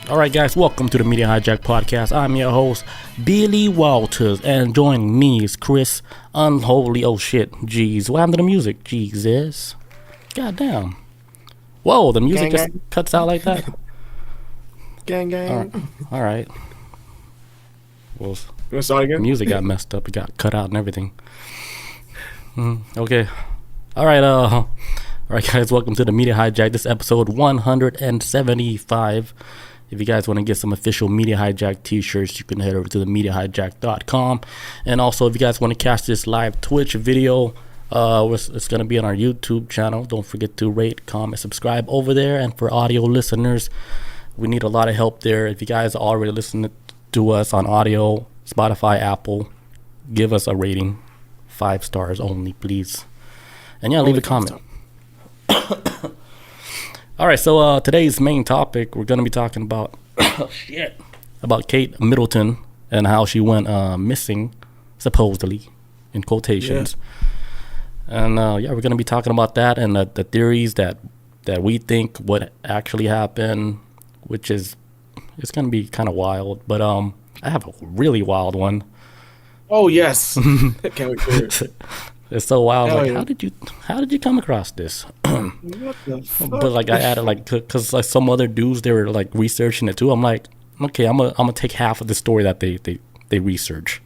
All right, guys, welcome to the Media Hijack Podcast. I'm your host, Billy Walters, and joining me is Chris Unholy. Oh, shit. Jeez. What happened to the music? Jesus. Goddamn. Whoa, the music just cuts out like that? Gang, gang. All right. Well, You want to start again? music got messed up. It got cut out and everything. Okay. All right, guys, welcome to the Media Hijack. This is episode 175. If you guys want to get some official Media Hijack t-shirts, you can head over to themediahijack.com. And also, if you guys want to catch this live Twitch video, it's going to be on our YouTube channel. Don't forget to rate, comment, subscribe over there. And for audio listeners, we need a lot of help there. If you guys are already listening to us on audio, Spotify, Apple, give us a rating. 5 stars only, please. And yeah, leave a comment. All right, so today's main topic, we're going to be talking about about Kate Middleton and how she went missing, supposedly, in quotations. Yeah. And we're going to be talking about that and the theories that we think what actually happened, which is, it's going to be kind of wild. But I have a really wild one. Oh, yes. Can't wait to hear it. It's so wild. Hell like, yeah. how did you come across this? What the fuck? But like I added like because like some other dudes they were like researching it too. I'm like, okay, I'm gonna take half of the story that they research,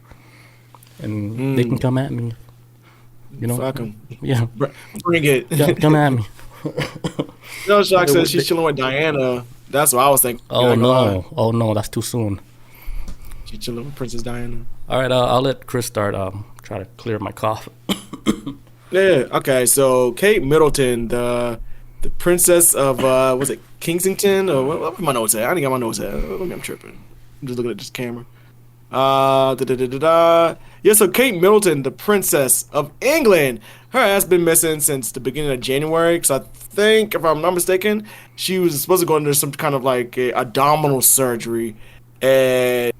and they can come at me. You know, Fuck 'em. Yeah, Bring it. come at me. Shock said she's chilling with Diana. That's what I was thinking. Oh no, that's too soon. She's chilling with Princess Diana. All right, I'll let Chris start. Try to clear my cough. Yeah, okay, so Kate Middleton, the princess of, was it Kensington? Or what my notes at? I didn't got my notes at. Maybe I'm tripping. I'm just looking at this camera. Yeah, so Kate Middleton, the princess of England, her ass been missing since the beginning of January, because I think, if I'm not mistaken, she was supposed to go under some kind of like abdominal surgery, and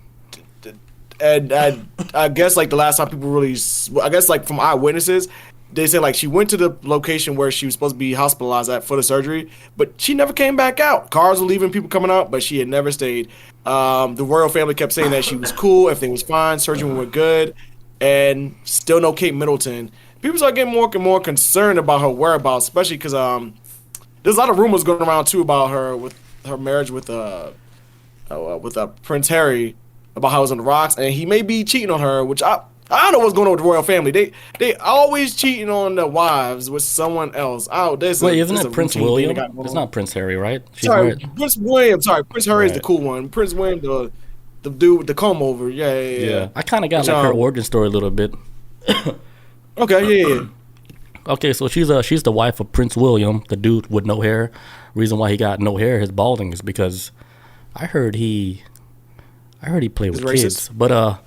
I guess like the last time people really, I guess like from eyewitnesses, they say like she went to the location where she was supposed to be hospitalized at for the surgery, but she never came back out. Cars were leaving, people coming out, but she had never stayed. The royal family kept saying that she was cool, everything was fine, surgery went good, and still no Kate Middleton. People start getting more and more concerned about her whereabouts, especially because there's a lot of rumors going around too about her with her marriage with Prince Harry, about how it was on the rocks, and he may be cheating on her, which I don't know what's going on with the royal family. They always cheating on their wives with someone else. Isn't it Prince William? It's not Prince Harry, right? Prince William. Sorry, Prince Harry is the cool one. Prince William, the dude with the comb over. Yeah. I kind of got like her origin story a little bit. Okay, yeah. Okay, so she's the wife of Prince William, the dude with no hair. Reason why he got no hair, his balding, is because I heard he played with kids, but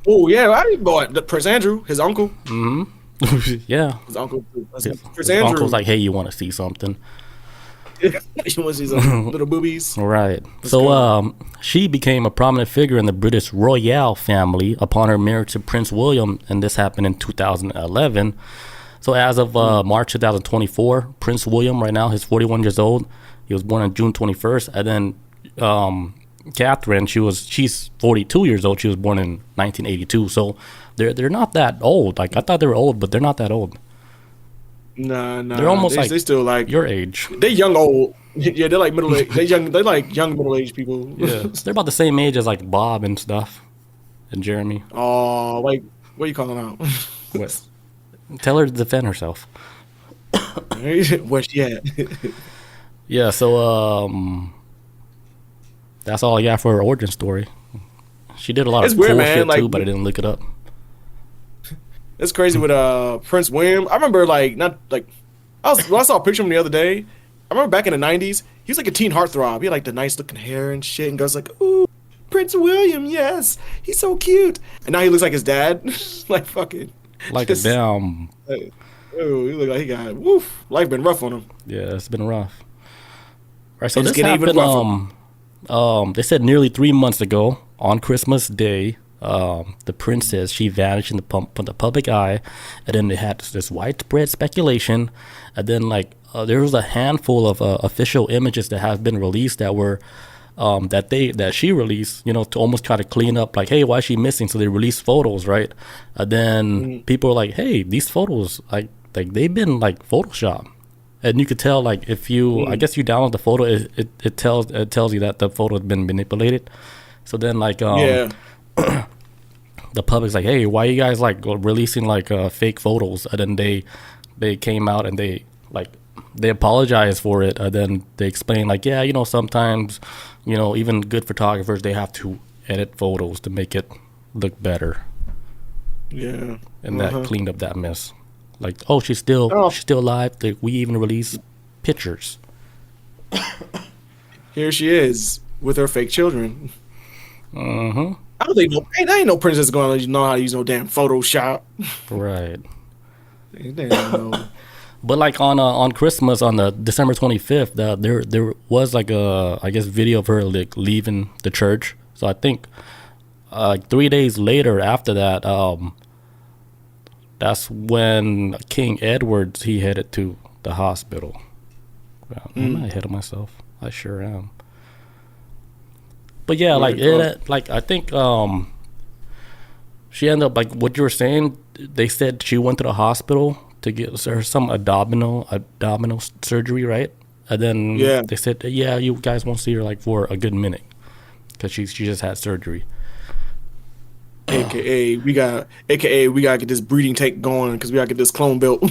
oh yeah, I didn't go at Prince Andrew, his uncle. Mm-hmm. Yeah, his uncle. His uncle's like, hey, you want to see something? You want to see some little boobies? Right. So she became a prominent figure in the British royal family upon her marriage to Prince William, and this happened in 2011. So as of March 2024, Prince William, right now, he's 41 years old. He was born on June 21st, and then Catherine, she's 42 years old. She was born in 1982. So they're not that old. Like I thought they were old, but they're not that old. Nah. They're almost like they still like your age. They young old. Yeah, they're like middle age. They like young middle aged people. Yeah, they're about the same age as like Bob and stuff, and Jeremy. Oh, like what are you calling out? What? Tell her to defend herself. Where's she at? Yeah. So that's all I got for her origin story. She did a lot of cool shit too, but I didn't look it up. It's crazy with Prince William. I remember when I saw a picture of him the other day. I remember back in the 90s, he was like a teen heartthrob. He had like the nice looking hair and shit, and girls like, ooh, Prince William, yes, he's so cute. And now he looks like his dad, like fucking, like a damn. Oh, he look like he got woof. Life been rough on him. Yeah, it's been rough. All right, so this happened. They said nearly 3 months ago on Christmas Day. The princess, she vanished in the public eye, and then they had this widespread speculation, and then there was a handful of official images that have been released that were that she released, to almost try to clean up, like, hey, why is she missing? So they released photos, right? And then people are like, hey, these photos, like they've been like Photoshop, and you could tell, like, if you, I guess you download the photo, it tells you that the photo has been manipulated. So then, like, the public's like, hey, why are you guys like releasing like fake photos? And then they came out and they apologized for it, and then they explained, like, yeah, sometimes, even good photographers, they have to edit photos to make it look better. Yeah. And that cleaned up that mess. Like, oh, she's still alive. We even released pictures. Here she is with her fake children. Mm-hmm. I don't think ain't no princess going to know how to use no damn Photoshop. Right. They don't know. But like on Christmas, on the December 25th, there was like a, I guess, video of her like leaving the church. So I think 3 days later after that, that's when King Edward, he headed to the hospital. I'm not ahead of myself. I sure am. But yeah, like I think she ended up, like what you were saying. They said she went to the hospital to get her some abdominal surgery, right? And then they said, yeah, you guys won't see her like for a good minute because she just had surgery. AKA we gotta get this breeding tank going because we gotta get this clone built.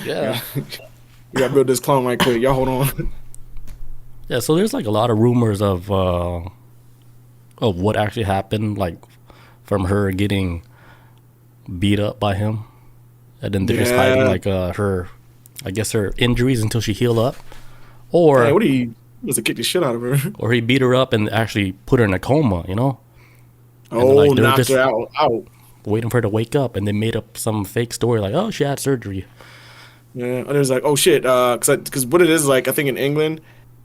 Yeah. We gotta build this clone right quick. Y'all hold on. Yeah, so there's like a lot of rumors of what actually happened, like from her getting beat up by him, and then they're just hiding like her injuries until she healed up, or hey, what do you must have kicked the shit out of her, or he beat her up and actually put her in a coma, Oh, knocked her out, waiting for her to wake up, and they made up some fake story like, oh, she had surgery. Yeah, and it was like, oh shit, because what it is, like, I think in England,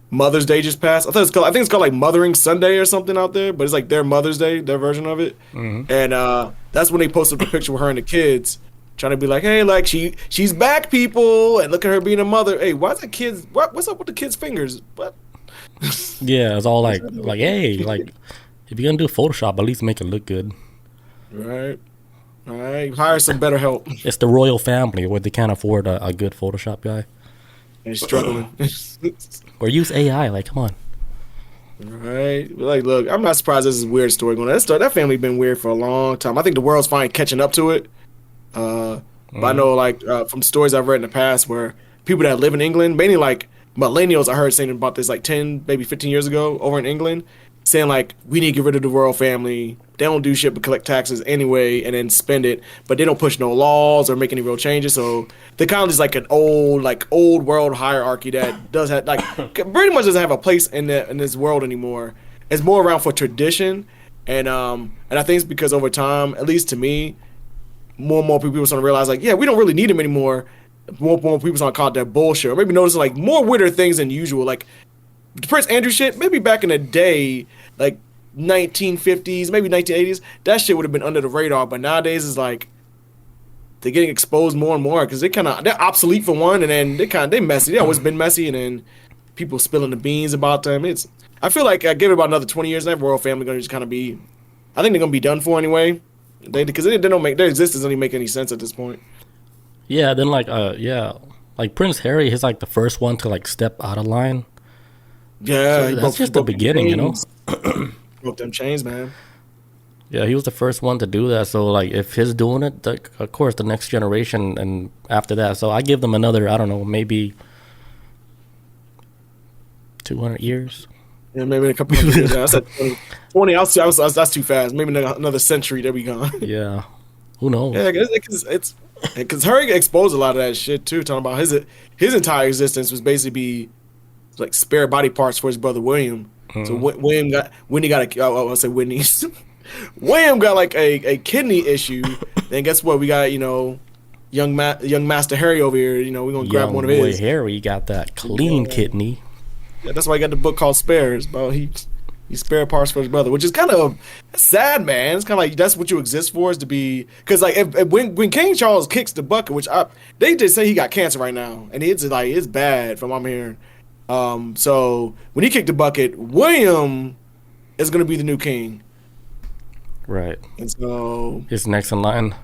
Mother's Day just passed. I think it's called like Mothering Sunday or something out there, but it's like their Mother's Day, their version of it. Mm-hmm. And that's when they posted the picture with her and the kids, trying to be like, hey, like she's back, people, and look at her being a mother. Hey, why is the kids? What's up with the kids' fingers? What? Yeah, it's all like hey, like if you're gonna do Photoshop, at least make it look good. Right. All right. Hire some better help. It's the royal family where they can't afford a good Photoshop guy. And struggling. Or use AI. Like, come on. Right. Like, look, I'm not surprised this is a weird story going on. That family been weird for a long time. I think the world's finally catching up to it. But I know, like, from stories I've read in the past where people that live in England, mainly like millennials, I heard saying about this like 10, maybe 15 years ago over in England, saying like, we need to get rid of the royal family. They don't do shit but collect taxes anyway and then spend it, but they don't push no laws or make any real changes. So they kind of just like an old world hierarchy that does have like pretty much doesn't have a place in this world anymore. It's more around for tradition, and I think it's because over time, at least to me, more and more people are starting to realize like, yeah, we don't really need them anymore. More and more people starting to call it that bullshit, or maybe noticing like more weirder things than usual, like the Prince Andrew shit. Maybe back in the day, like 1950s, maybe 1980s, that shit would have been under the radar. But nowadays, it's like they're getting exposed more and more because they're obsolete for one, and then they messy. They always been messy, and then people spilling the beans about them. I feel like I give it about another 20 years, and that royal family gonna just kind of be. I think they're gonna be done for anyway, because they don't make their existence doesn't even make any sense at this point. Yeah, then like Prince Harry, he's like the first one to like step out of line. Yeah, so that's just the beginning, Broke them chains, man. Yeah, he was the first one to do that. So, like, if he's doing it, of course, the next generation and after that. So, I give them another, I don't know, maybe 200 years. Yeah, maybe a couple of years. I said 20. That's too fast. Maybe another century, they'll be gone. Yeah. Who knows? Yeah, because Harry exposed a lot of that shit, too. Talking about his entire existence was basically like spare body parts for his brother William. So William got like a kidney issue. Then guess what? We got young Master Harry over here. We're gonna grab one of his. Harry got that clean kidney. Yeah, that's why he got the book called Spares. About he spare parts for his brother, which is kind of sad, man. It's kind of like that's what you exist for, is to be. Because like when King Charles kicks the bucket, which they just say he got cancer right now, and it's bad from what I'm hearing. So when he kicked the bucket, William is going to be the new king. Right. And so he's next in line.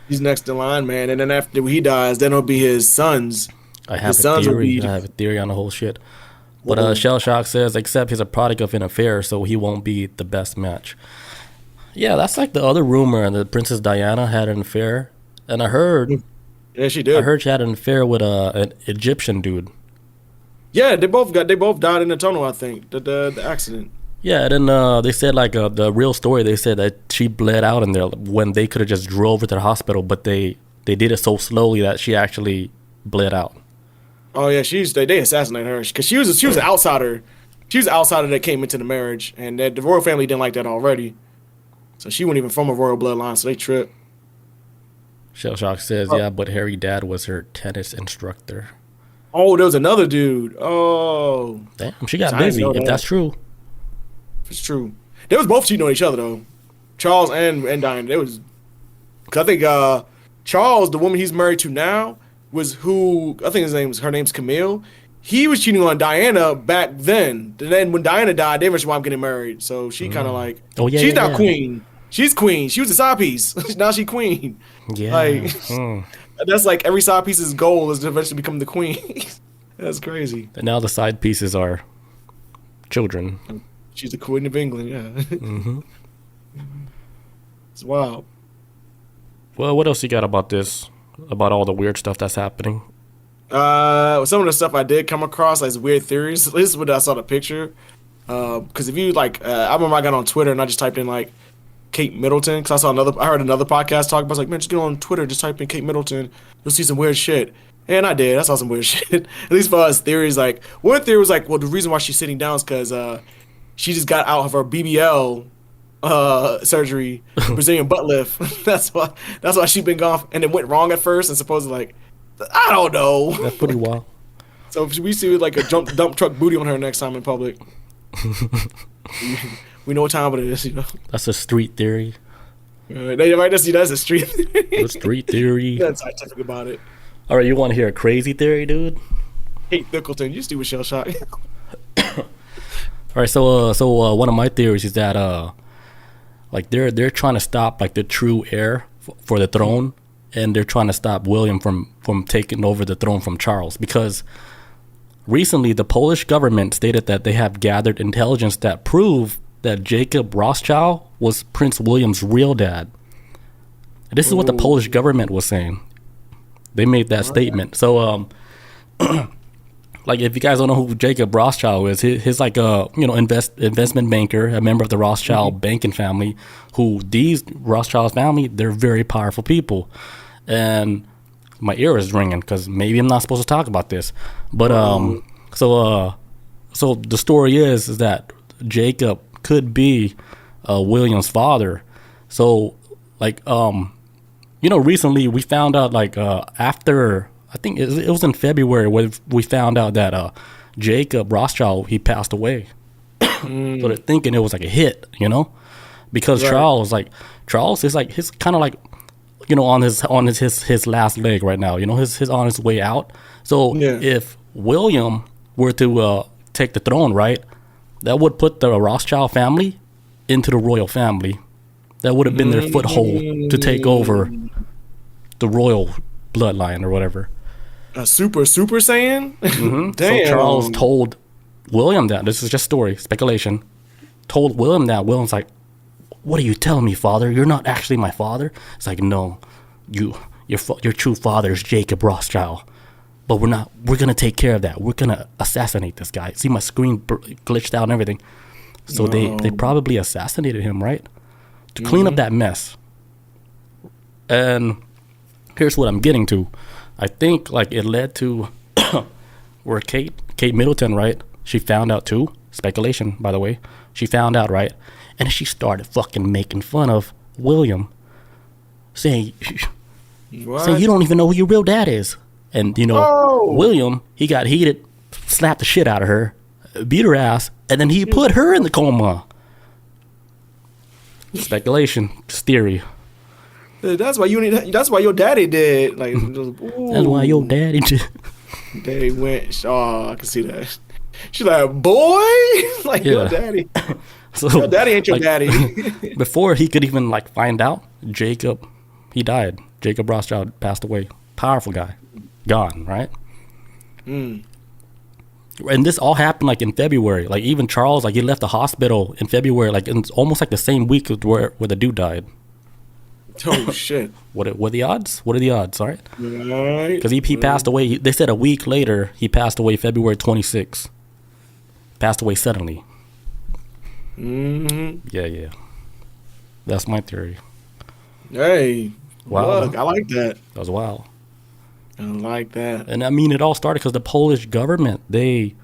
He's next in line, man. And then after he dies, then it'll be his sons. I have a theory on the whole shit. But Shell Shock says, except he's a product of an affair, so he won't be the best match. Yeah, that's like the other rumor that Princess Diana had an affair. And I heard... Yeah, she did. I heard she had an affair with an Egyptian dude. Yeah, they both died in the tunnel, I think. The accident. Yeah, and then they said like the real story. They said that she bled out in there when they could have just drove her to the hospital, but they did it so slowly that she actually bled out. Oh yeah, they assassinated her because she was an outsider. She was an outsider that came into the marriage, and the royal family didn't like that already. So she wasn't even from a royal bloodline, so they tripped. Shell Shock says, yeah, but Harry Dad was her tennis instructor. Oh, there was another dude. Oh. Damn, she got busy, if that's true. It's true. They was both cheating on each other, though. Charles and Diana. They was... Because I think Charles, the woman he's married to now, was who... I think her name's Camille. He was cheating on Diana back then. And then when Diana died, they eventually wound up getting married. So she kind of like... Oh, yeah, she's not queen. She's queen. She was a side piece. Now she's queen. Yeah. Like, that's like every side piece's goal is to eventually become the queen. That's crazy. And now the side pieces are children. She's the queen of England, yeah. Mm-hmm. It's wild. Well, what else you got about this? About all the weird stuff that's happening? Some of the stuff I did come across, like weird theories. This is what I saw the picture. Because if you like, I remember I got on Twitter and I just typed in like Kate Middleton, because I heard another podcast talk about. I was like, man, just get on Twitter, just type in Kate Middleton, you'll see some weird shit. And I did. I saw some weird shit. At least for us, theories like one theory was like, well, the reason why she's sitting down is because she just got out of her BBL surgery, Brazilian butt lift. That's why she been gone, and it went wrong at first, and supposedly like, I don't know. That's pretty wild. So if we see like a dump truck booty on her next time in public, we know what time it is, you know. That's a street theory. That's a street theory. A street theory. That's scientific about it. All right, you want to hear a crazy theory, dude? Kate Middleton, you stupid Shell Shock. All right, so one of my theories is that like they're trying to stop like the true heir for the throne, and they're trying to stop William from taking over the throne from Charles, because recently the Polish government stated that they have gathered intelligence that prove that Jacob Rothschild was Prince William's real dad. This is what the Polish government was saying. They made that statement. So like, if you guys don't know who Jacob Rothschild is, he's like a investment banker, a member of the Rothschild banking family. Who these Rothschild family, they're very powerful people, and my ear is ringing because maybe I'm not supposed to talk about this, but so the story is that Jacob could be William's father. So like recently we found out like after. I think it was in February when we found out that Jacob Rothschild, he passed away. So they're thinking it was like a hit, because right. Charles is like he's kind of like on his last leg right now. He's on his way out. So if William were to take the throne, right, that would put the Rothschild family into the royal family. That would have been their foothold to take over the royal bloodline or whatever. A super Saiyan? Mm-hmm. Damn. So Charles told William that. This is just story, speculation. Told William that. William's like, what are you telling me, father? You're not actually my father? It's like, no, your true father is Jacob Rothschild. But we're going to take care of that. We're going to assassinate this guy. See, my screen glitched out and everything. So they probably assassinated him, right? To clean up that mess. And here's what I'm getting to. I think like it led to where Kate Middleton, right? She found out too. Speculation, by the way. She found out, right? And she started fucking making fun of William, saying you don't even know who your real dad is. And William, he got heated, slapped the shit out of her, beat her ass, and then he put her in the coma. Speculation, just theory. That's why that's why your daddy did. Like, that's why your daddy did. They went. Oh, I can see that. She's like, boy, like Yeah. your daddy. So Your daddy ain't your like, daddy. before he could even like find out, Jacob, he died. Jacob Rothschild passed away. Powerful guy, gone. Right. Mm. And this all happened like in February. Like even Charles, like he left the hospital in February, like in almost like the same week where the dude died. Oh shit! What are the odds? What are the odds? All right. Right. Because he passed away. They said a week later he passed away, February 26th. Passed away suddenly. Mm-hmm. Yeah. That's my theory. Hey, Wow. look, I like that. That was wild. I like that. And I mean, it all started because the Polish government, they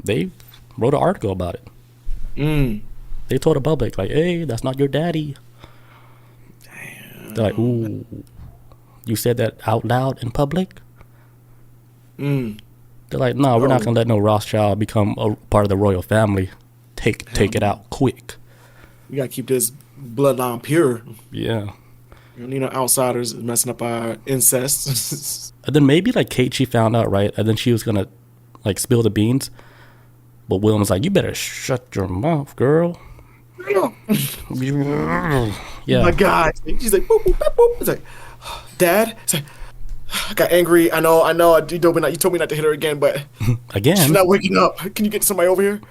wrote an article about it. Mm. They told the public, like, hey, that's not your daddy. Damn. They're like, ooh, you said that out loud in public? Mm. They're like, no, we're not going to let no Rothschild become a part of the royal family. Take it out quick. We gotta keep this bloodline pure. Yeah. You don't need no outsiders messing up our incest. And then maybe like Kate, she found out, right? And then she was going to like spill the beans. But William was like, you better shut your mouth, girl. Yeah. My God. She's like, boop, boop, boop, boop. It's like, Dad? It's like, I got angry. I know. You told me not to hit her again, but Again. she's not waking up. Can you get somebody over here?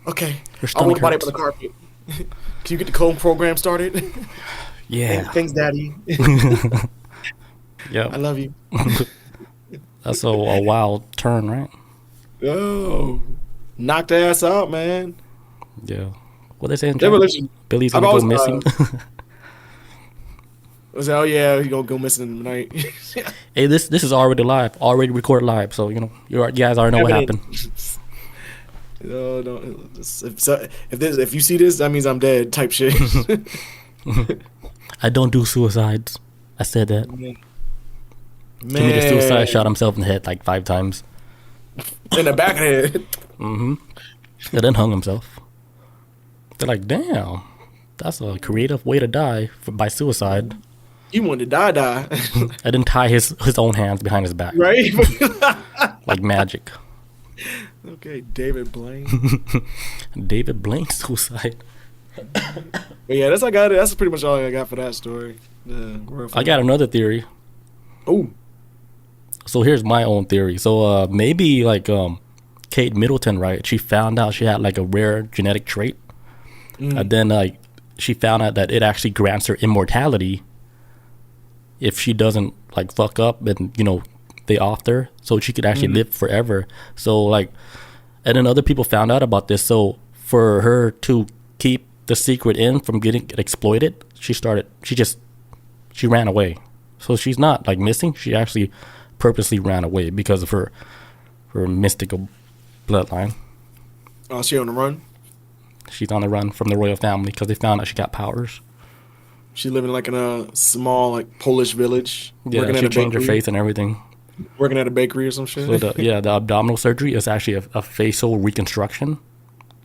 Okay. Her I'll hold stomach the body up hurts. on the carpet. Can you get the clone program started? Yeah. Thanks, Daddy. Yeah. I love you. That's a wild turn, right? Oh, knocked the ass out, man. Yeah. What they saying? Their relation- Billy's I've gonna go always, missing. I was like, oh yeah, he gonna go missing in the night. Hey, this is already live, already recorded live. So you guys already know what happened. No. If you see this, that means I'm dead. Type shit. I don't do suicides. I said that. Man. Committed suicide, shot himself in the head like 5 times. In the back of the head. Mm-hmm. And then hung himself. They're like, damn, that's a creative way to die by suicide. You wanted to die. And then tie his own hands behind his back. Right? Like magic. Okay, David Blaine. David Blaine suicide. But yeah, that's pretty much all I got for that story. I got another theory. Oh. So here's my own theory. So maybe like Kate Middleton, right? She found out she had like a rare genetic trait. And then like she found out that it actually grants her immortality if she doesn't like fuck up and they offed her, so she could actually live forever. So like, and then other people found out about this. So for her to keep the secret in from getting exploited, she ran away. So she's not like missing. She actually purposely ran away because of her mystical bloodline. Oh, she on the run? She's on the run from the royal family because they found out she got powers. She living like in a small like Polish village. Yeah, she changed her face and everything. Working at a bakery or some shit. So the abdominal surgery is actually a facial reconstruction.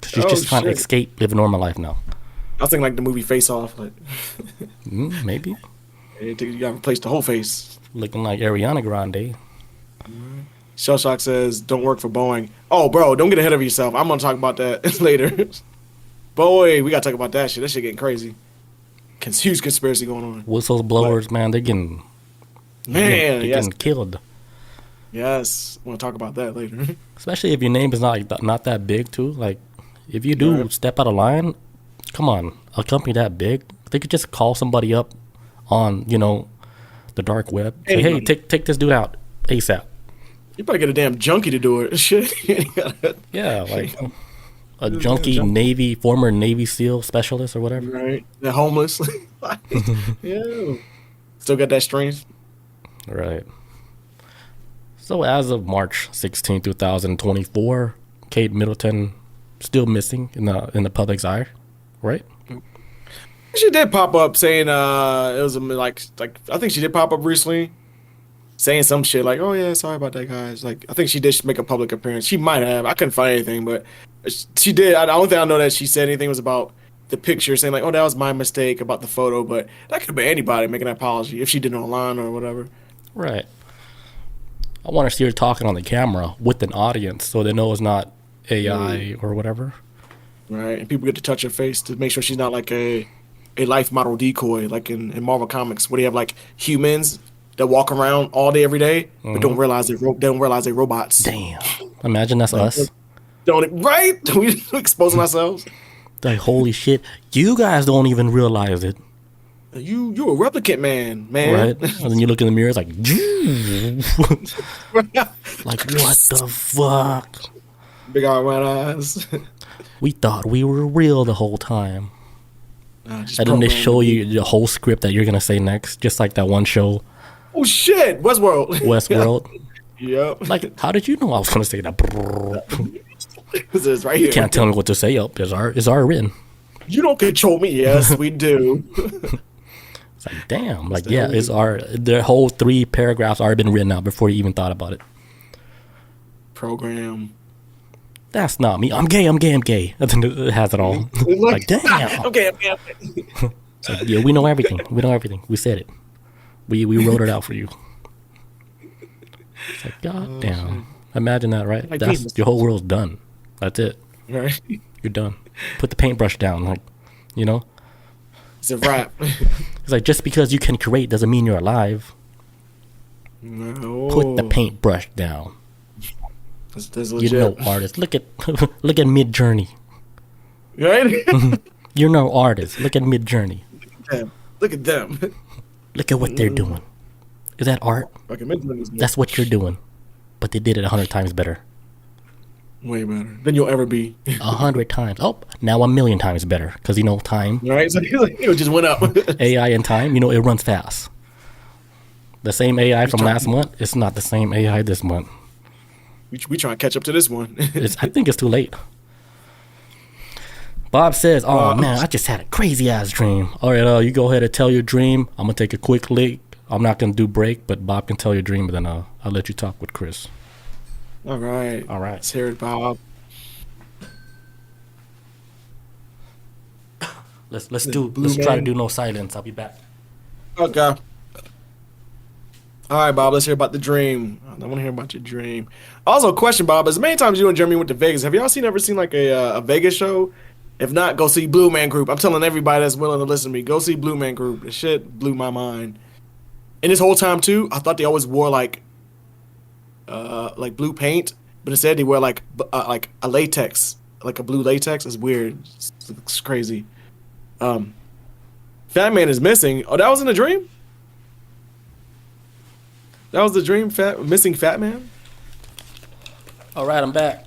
She's just trying to escape, live a normal life now. I was thinking like the movie Face Off. Like, maybe. you got to replace the whole face. Looking like Ariana Grande. Shell Shock says, don't work for Boeing. Oh, bro, don't get ahead of yourself. I'm going to talk about that later. Boy, we got to talk about that shit. That shit getting crazy. Huge conspiracy going on. Whistles blowers, man, they're getting killed. Yes, I want to talk about that later. Especially if your name is not that big too. Like, if you do step out of line, come on, a company that big, they could just call somebody up on the dark web. Say, hey, take this dude out ASAP. You probably get a damn junkie to do it. Shit. Yeah, like a junkie former Navy SEAL specialist or whatever. Right. They're homeless. Yeah. Still got that strength. Right. So as of March 16, 2024, Kate Middleton still missing in the public's eye, right? She did pop up saying it was like I think she did pop up recently saying some shit like, oh yeah, sorry about that, guys. Like, I think she did make a public appearance. She might have. I couldn't find anything, but she did. The only thing I know that she said anything was about the picture, saying like, oh, that was my mistake about the photo, but that could be anybody making an apology if she did it online or whatever. Right. I want to see her talking on the camera with an audience so they know it's not AI or whatever. Right, and people get to touch her face to make sure she's not like a life model decoy, like in Marvel Comics, where they have like humans that walk around all day every day, but don't realize they're robots. Damn, imagine that's us. Don't right? We exposing ourselves. Like, holy shit, you guys don't even realize it. You a replicant man. Right? And then you look in the mirror, it's like, like, what the fuck? Big old red eyes. We thought we were real the whole time. And then they show you the whole script that you're going to say next, just like that one show. Oh, shit. Westworld. Yep. Like, how did you know I was going to say that? Because it's right here. You can't tell me what to say. Up, it's already written. You don't control me. Yes, we do. It's like, damn. Like, yeah, their whole 3 paragraphs already been written out before you even thought about it. Program. That's not me. I'm gay. And then it has it all. Like, damn. Okay. It's like, yeah, we know everything. We said it. We wrote it out for you. It's like, god damn. Imagine that, right? Like, your whole world's done. That's it. Right. You're done. Put the paintbrush down. Like, you know? It's a wrap. It's like, just because you can create doesn't mean you're alive. No. Put the paintbrush down. That's legit. You're no artist. Look at Mid-Journey. Right? You're no artist. Look at Mid-Journey. Look at them. Look at what they're doing. Is that art? That's what you're doing. But they did it 100 times better. Way better than you'll ever be. 100 times. Oh, now 1,000,000 times better. Because, time. Right? So it just went up. AI and time, it runs fast. The same AI from last month, it's not the same AI this month. We trying to catch up to this one. I think it's too late. Bob says, oh man, I just had a crazy ass dream. All right, you go ahead and tell your dream. I'm going to take a quick leak. I'm not going to do break, but Bob can tell your dream, but then I'll let you talk with Chris. All right. Let's hear it, Bob. Let's try to do no silence. I'll be back. Okay. All right, Bob, let's hear about the dream. I want to hear about your dream. Also, question, Bob, as many times you and Jeremy went to Vegas, have y'all ever seen like a Vegas show? If not, go see Blue Man Group. I'm telling everybody that's willing to listen to me, go see Blue Man Group. The shit blew my mind. And this whole time, too, I thought they always wore like blue paint, but instead they wear like a latex, like a blue latex. It's weird. It's crazy. Fat Man is missing. Oh, that was in a dream? That was the dream, missing Fat Man? All right, I'm back.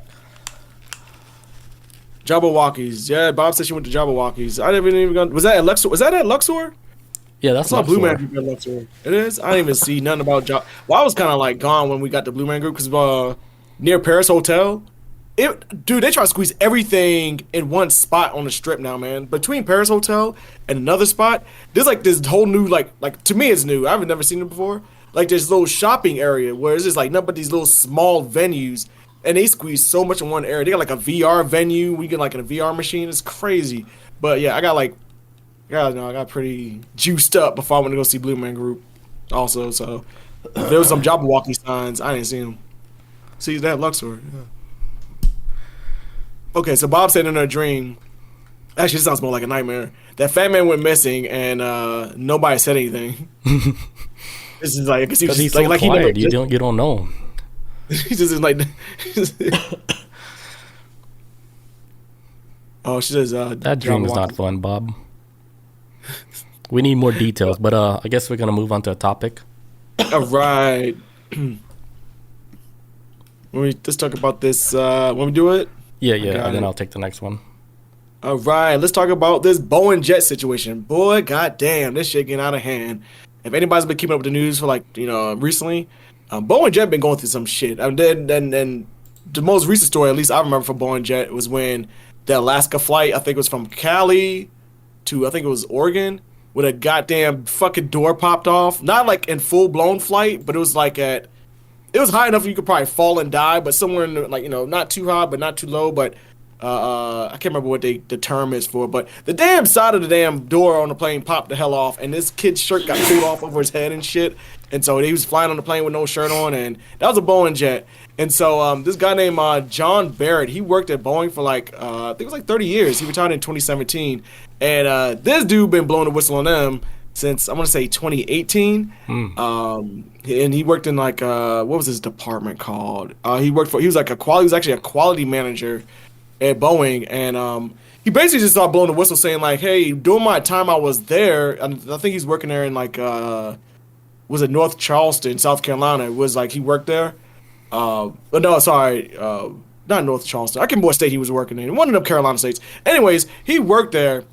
Jabberwockies. Yeah, Bob said she went to Jabberwockies. I didn't even go. Was that at Luxor? Was that at Luxor? Yeah, that's not Blue Man Group at Luxor. It is? I didn't even see nothing about Well, I was kind of like gone when we got the Blue Man Group because near Paris Hotel. Dude, they try to squeeze everything in one spot on the strip now, man. Between Paris Hotel and another spot, there's like this whole new, like to me it's new. I've never seen it before. Like this little shopping area where it's just like nothing but these little small venues. And they squeeze so much in one area. They got like a VR venue. We get like in a VR machine. It's crazy. But yeah, I got pretty juiced up before I went to go see Blue Man Group. Also, so there was some Jabberwocky signs. I didn't see them. See that Luxor. Yeah. Okay, so Bob said in her dream. Actually, this sounds more like a nightmare. That Fat Man went missing and nobody said anything. This is like because he's so quiet. You don't know. He's just like. Oh, she says. That dream is not fun, Bob. We need more details, but I guess we're gonna move on to a topic. All right. Let's talk about this. When we do it. Yeah, and then I'll take the next one. All right, let's talk about this Boeing jet situation. Boy, goddamn, this shit getting out of hand. If anybody's been keeping up with the news for recently. Boeing Jet been going through some shit. And then the most recent story, at least I remember from Boeing Jet, was when the Alaska flight, I think it was from Cali to, I think it was Oregon, with a goddamn fucking door popped off. Not like in full-blown flight, but it was like it was high enough you could probably fall and die, but somewhere in the, not too high, but not too low. But I can't remember what the term is for, but the damn side of the damn door on the plane popped the hell off, and this kid's shirt got pulled off over his head and shit. And so he was flying on the plane with no shirt on, and that was a Boeing jet. And so this guy named John Barrett, he worked at Boeing for like I think it was like 30 years. He retired in 2017, and this dude been blowing the whistle on them since I want to say 2018. And he worked in like what was his department called? He was actually a quality manager at Boeing, and he basically just started blowing the whistle, saying like, "Hey, during my time I was there, and I think he's working there in like was it North Charleston, South Carolina? It was like he worked there. But no, sorry, not North Charleston. I can't remember what state he was working in. One of them Carolina states. Anyways, he worked there."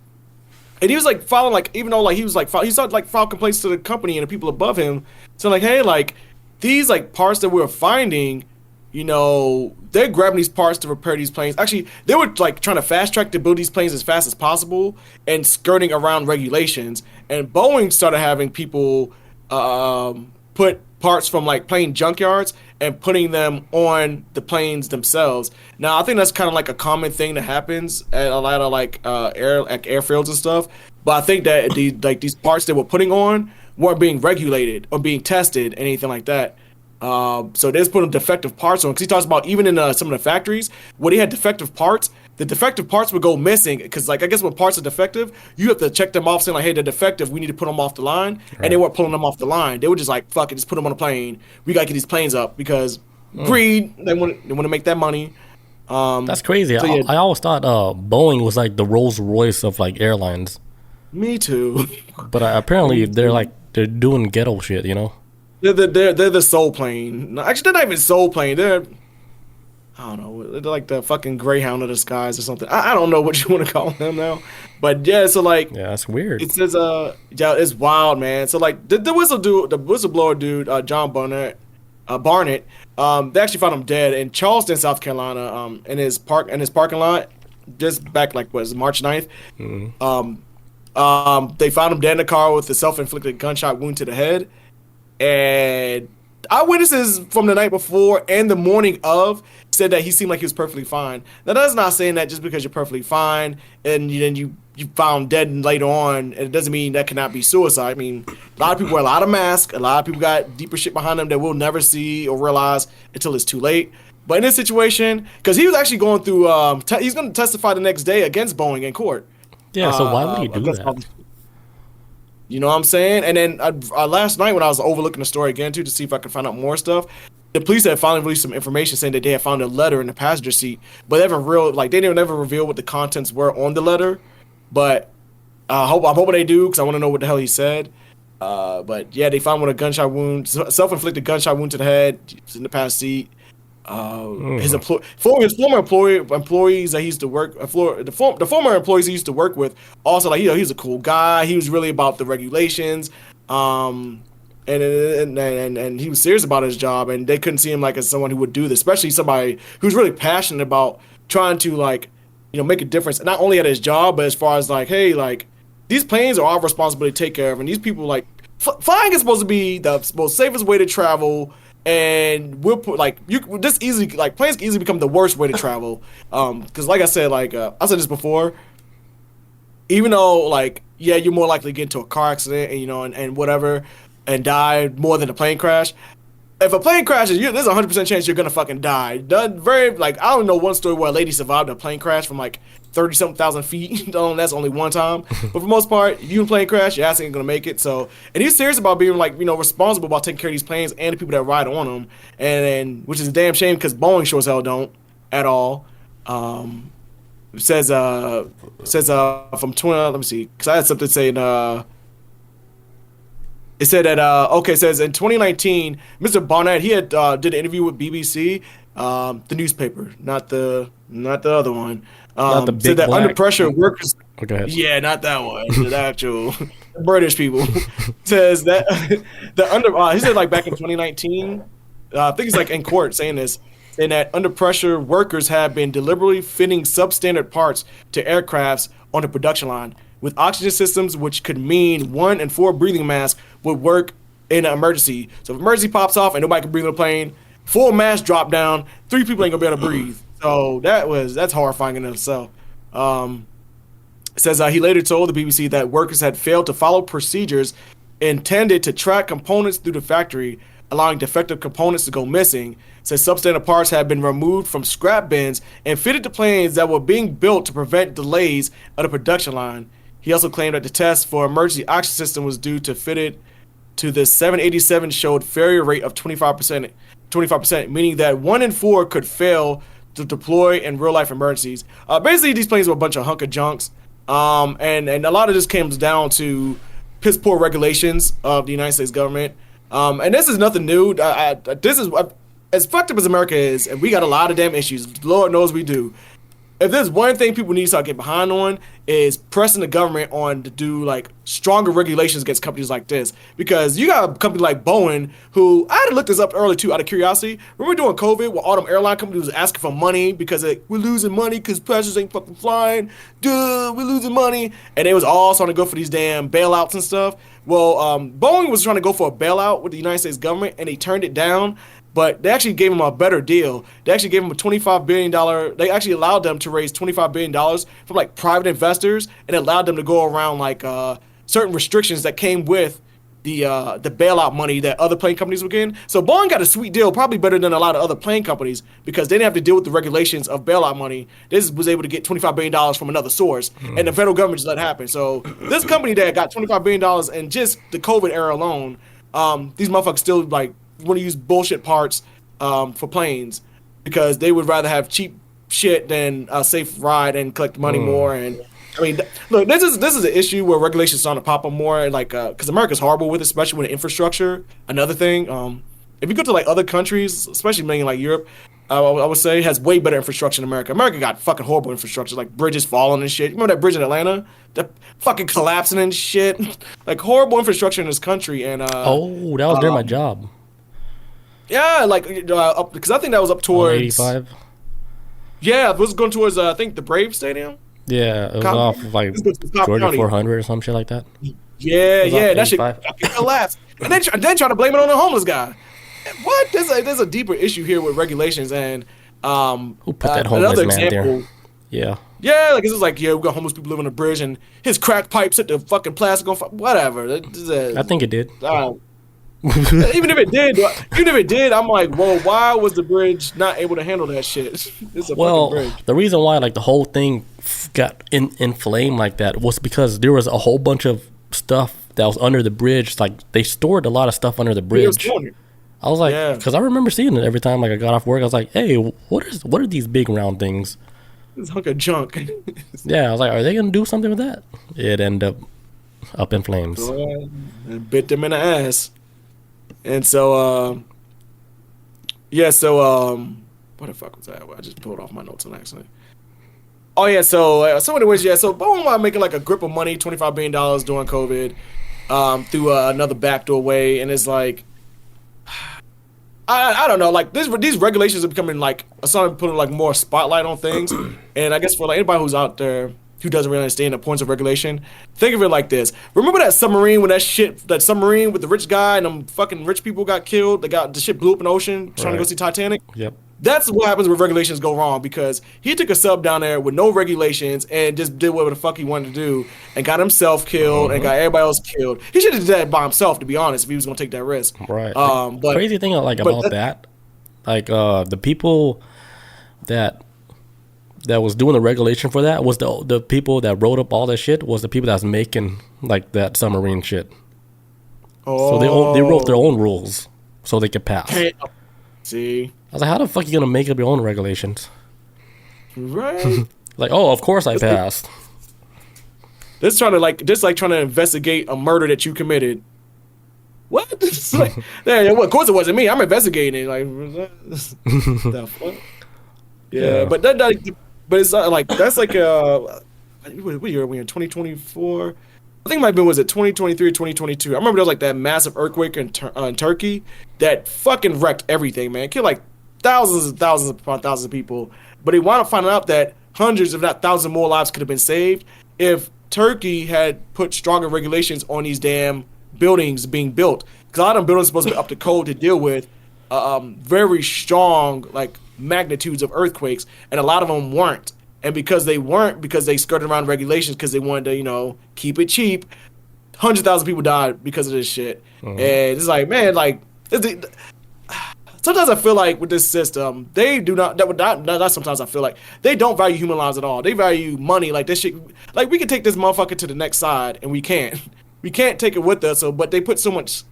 And he was like filing like, even though like he was like he started like file complaints to the company and the people above him, so like, hey, like these like parts that we're finding, you know, they're grabbing these parts to repair these planes. Actually, they were like trying to fast track to build these planes as fast as possible and skirting around regulations. And Boeing started having people put parts from like plane junkyards and putting them on the planes themselves. Now, I think that's kind of like a common thing that happens at a lot of like airfields and stuff. But I think that these parts they were putting on weren't being regulated or being tested, anything like that. So they just put defective parts on, because he talks about even in some of the factories where they had defective parts, the defective parts would go missing, because like I guess when parts are defective, you have to check them off saying like, hey, they're defective, we need to put them off the line. Right. And they weren't pulling them off the line. They were just like, fuck it, just put them on a plane. We gotta get these planes up because greed. They want to make that money. That's crazy. So, yeah. I always thought Boeing was like the Rolls Royce of like airlines. Me too. But apparently they're doing ghetto shit, you know. They're the soul plane. No, actually, they're not even soul plane. They're, I don't know, they're like the fucking Greyhound of the skies or something. I don't know what you want to call them now. But yeah, so like, yeah, that's weird. It says yeah, it's wild, man. So like the whistleblower dude, John Barnett, they actually found him dead in Charleston, South Carolina, in his parking lot, just back like March 9th. Mm-hmm. They found him dead in the car with a self-inflicted gunshot wound to the head. And eyewitnesses from the night before and the morning of said that he seemed like he was perfectly fine. Now, that's not saying that just because you're perfectly fine and then you found dead later on, it doesn't mean that cannot be suicide. I mean, a lot of people wear a lot of masks. A lot of people got deeper shit behind them that we'll never see or realize until it's too late. But in this situation, because he was actually going through, he's going to testify the next day against Boeing in court. Yeah, so why would he do that? You know what I'm saying? And then last night when I was overlooking the story again too to see if I could find out more stuff, the police had finally released some information saying that they had found a letter in the passenger seat, but they didn't never reveal what the contents were on the letter. But I'm hoping they do, because I want to know what the hell he said. But yeah, they found with a gunshot wound, self-inflicted gunshot wound to the head. He was in the passenger seat. His former employees that he used to work, the former employees he used to work with, also like, you know, he was a cool guy. He was really about the regulations, and he was serious about his job, and they couldn't see him like as someone who would do this, especially somebody who's really passionate about trying to like, you know, make a difference, not only at his job, but as far as like, hey, like these planes are our responsibility to take care of, and these people like flying is supposed to be the most safest way to travel. And we'll put like planes can easily become the worst way to travel. Because like I said, like I said this before, even though like, yeah, you're more likely to get into a car accident and, you know, and whatever, and die more than a plane crash. If a plane crashes, there's a 100% chance you're gonna fucking die. I don't know one story where a lady survived a plane crash from like 30-something thousand feet. That's only one time. But for the most part, if you in a plane crash, your ass ain't gonna make it. So, and he's serious about being like, you know, responsible about taking care of these planes and the people that ride on them. And which is a damn shame, because Boeing sure as hell don't at all. It says from 20. Let me see, because I had something saying. It said that it says in 2019, Mr. Barnett, he had did an interview with BBC, the newspaper, not the other one. Not the big said that black. under pressure workers. Okay. Yeah, not that one. The actual British people. Says that the under. He said like back in 2019. I think he's like in court saying this. And that under pressure workers have been deliberately fitting substandard parts to aircrafts on the production line with oxygen systems, which could mean 1 in 4 breathing masks would work in an emergency. So if emergency pops off and nobody can breathe on the plane, 4 masks drop down, 3 people ain't gonna be able to breathe. So that's horrifying in itself. It says he later told the BBC that workers had failed to follow procedures intended to track components through the factory, allowing defective components to go missing. Says substandard parts had been removed from scrap bins and fitted to planes that were being built to prevent delays of the production line. He also claimed that the test for emergency oxygen system was due to fitted to the 787 showed failure rate of 25%, meaning that 1 in 4 could fail to deploy in real life emergencies. Basically, these planes were a bunch of hunk of junks. And a lot of this comes down to piss poor regulations of the United States government. And this is nothing new. This is as fucked up as America is, and we got a lot of damn issues. Lord knows we do. If there's one thing people need to start getting behind on is pressing the government on to do like stronger regulations against companies like this. Because you got a company like Boeing, who I had to look this up earlier too out of curiosity. Remember during COVID where all them airline companies was asking for money because we're losing money because passengers ain't fucking flying. Duh, we're losing money. And they was all starting to go for these damn bailouts and stuff. Well, Boeing was trying to go for a bailout with the United States government and they turned it down. But they actually gave them a better deal. They actually gave them a $25 billion. They actually allowed them to raise $25 billion from like private investors, and allowed them to go around like certain restrictions that came with the bailout money that other plane companies were getting. So Boeing got a sweet deal, probably better than a lot of other plane companies, because they didn't have to deal with the regulations of bailout money. This was able to get $25 billion from another source, and the federal government just let it happen. So this company that got $25 billion in just the COVID era alone, these motherfuckers still like want to use bullshit parts for planes because they would rather have cheap shit than a safe ride and collect money more. And I mean, look, this is an issue where regulations are starting to pop up more, and like because America's horrible with it, especially with infrastructure. Another thing, if you go to like other countries, especially mainly like Europe, I would say has way better infrastructure than America. America got fucking horrible infrastructure, like bridges falling and shit. You remember that bridge in Atlanta? That fucking collapsing and shit. Like horrible infrastructure in this country. And that was during my job. Yeah, like because I think that was up towards 85. Yeah, it was going towards I think the Brave Stadium. Yeah, it was off of like Georgia 400 or some shit like that. Yeah, that shit fucking collapsed, and then try to blame it on the homeless guy. What? There's a deeper issue here with regulations and who put that homeless man there? Yeah, like it's just like we got homeless people living on the bridge and his crack pipes hit the fucking plastic on whatever. I think it did. Even if it did, I'm like, well, why was the bridge not able to handle that shit? It's a fucking bridge. The reason why like the whole thing got inflamed like that was because there was a whole bunch of stuff that was under the bridge. Like they stored a lot of stuff under the bridge. I was like, because I remember seeing it every time like I got off work. I was like, hey, what are these big round things? It's hunk of junk. Yeah, I was like, are they gonna do something with that? It ended up in flames. And bit them in the ass. And so, what the fuck was that? I just pulled off my notes on accident. Oh yeah, so anyways, so Boeing was making like a grip of money, $25 billion during COVID, through another backdoor way, and it's like, I don't know, like these regulations are becoming like starting to put like more spotlight on things, and I guess for like anybody who's out there who doesn't really understand the points of regulation, think of it like this. Remember that submarine when that submarine with the rich guy and them fucking rich people got killed? The shit blew up in the ocean trying to go see Titanic? Yep. That's what happens when regulations go wrong, because he took a sub down there with no regulations and just did whatever the fuck he wanted to do and got himself killed and got everybody else killed. He should have did that by himself, to be honest, if he was going to take that risk. Right. But crazy thing about that, like the people that was doing the regulation for that was the people that wrote up all that shit was the people that was making like that submarine shit. So they wrote their own rules so they could pass. See, I was like, how the fuck are you gonna make up your own regulations? Right. Like, of course I passed. This trying to investigate a murder that you committed. What? Like, of course it wasn't me. I'm investigating it. Like, the fuck? Yeah, but but it's not like that's like what year are we in? 2024. I think it might have been, was it 2023 or 2022? I remember there was like that massive earthquake in Turkey that fucking wrecked everything, man. It killed like thousands and thousands upon thousands of people. But they wound up finding out that hundreds, if not thousands more lives could have been saved if Turkey had put stronger regulations on these damn buildings being built. Because a lot of them buildings are supposed to be up to code to deal with very strong like magnitudes of earthquakes, and a lot of them weren't. And because they weren't, because they skirted around regulations, because they wanted to, keep it cheap, 100,000 people died because of this shit. And it's like, man, like, sometimes I feel like with this system, they do not, not sometimes I feel like, they don't value human lives at all. They value money. Like, this shit, like, we can take this motherfucker to the next side, and we can't. We can't take it with us, but they put so much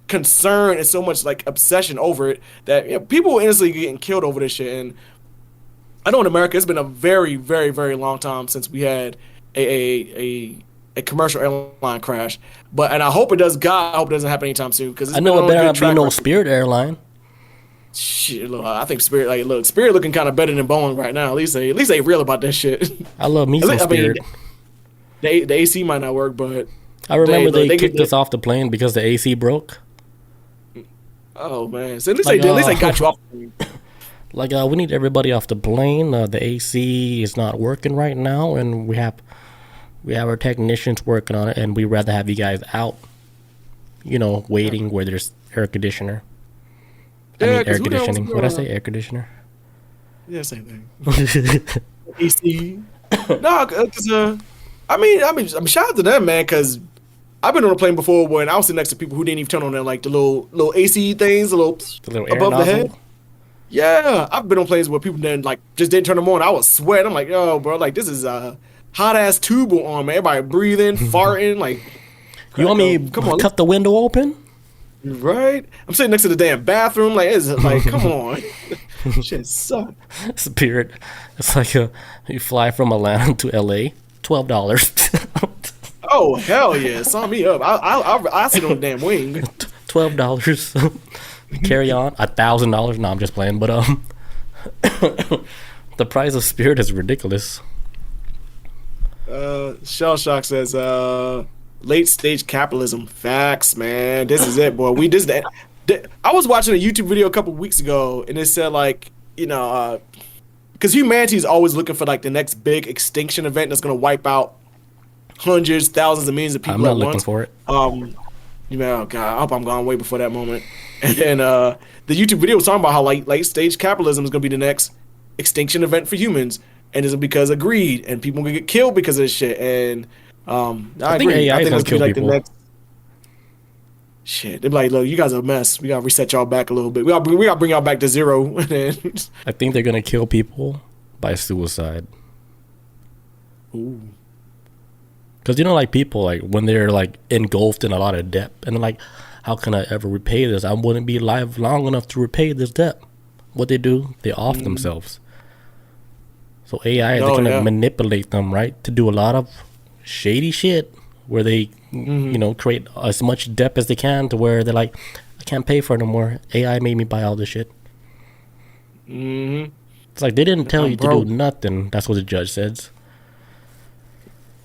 concern and so much, like, obsession over it that people are innocently getting killed over this shit. And I know in America, it's been a very, very, very long time since we had a commercial airline crash. And I hope it does. God, I hope it doesn't happen anytime soon. Because I know it better not be no Spirit airline. Shit, look, I think Spirit, Spirit looking kind of better than Boeing right now. At least they real about that shit. I love me some Spirit. The AC might not work, but I remember they kicked us off the plane because the AC broke. Oh man! So at least they got you off the plane. Like, we need everybody off the plane. The AC is not working right now, and we have our technicians working on it, and we'd rather have you guys out, waiting where there's air conditioner. Air conditioning. What did I say? Air conditioner? Yeah, same thing. AC. No, because I'm shout out to them, man, because I've been on a plane before when I was sitting next to people who didn't even turn on their, like, the little AC things, the little above the head. Yeah, I've been on planes where people just didn't turn them on. I was sweating. I'm like, yo, bro, like, this is a hot ass tube on, man. Everybody breathing, farting, like. You want me to cut the window open? Right? I'm sitting next to the damn bathroom. Like, it's like, come on. Shit sucks. Spirit. It's like you fly from Atlanta to LA, $12. Oh, hell yeah. Sign me up. I'll sit on the damn wing. $12. Carry on. $1,000. No, I'm just playing. But the price of Spirit is ridiculous. Shell Shock says, late stage capitalism. Facts, man. This is it, boy. I was watching a YouTube video a couple weeks ago, and it said, like, because humanity is always looking for, like, the next big extinction event that's going to wipe out hundreds, thousands of millions of people at once. I'm not looking for it. Oh God, I hope I'm gone way before that moment. And then the YouTube video was talking about how, like, late stage capitalism is going to be the next extinction event for humans, and it's because of greed, and people going to get killed because of this shit. And I think agree. AI is going to kill people. The next shit. They're like, look, you guys are a mess. We got to reset y'all back a little bit. We got to bring y'all back to zero. I think they're going to kill people by suicide. Ooh. Because, like, people, like, when they're, like, engulfed in a lot of debt, and they're like, how can I ever repay this? I wouldn't be alive long enough to repay this debt. What they do, they off themselves. So AI, they're going to manipulate them, right, to do a lot of shady shit where they, create as much debt as they can to where they're like, I can't pay for it no more. AI made me buy all this shit. Mm-hmm. It's like they didn't tell you to do nothing. That's what the judge says.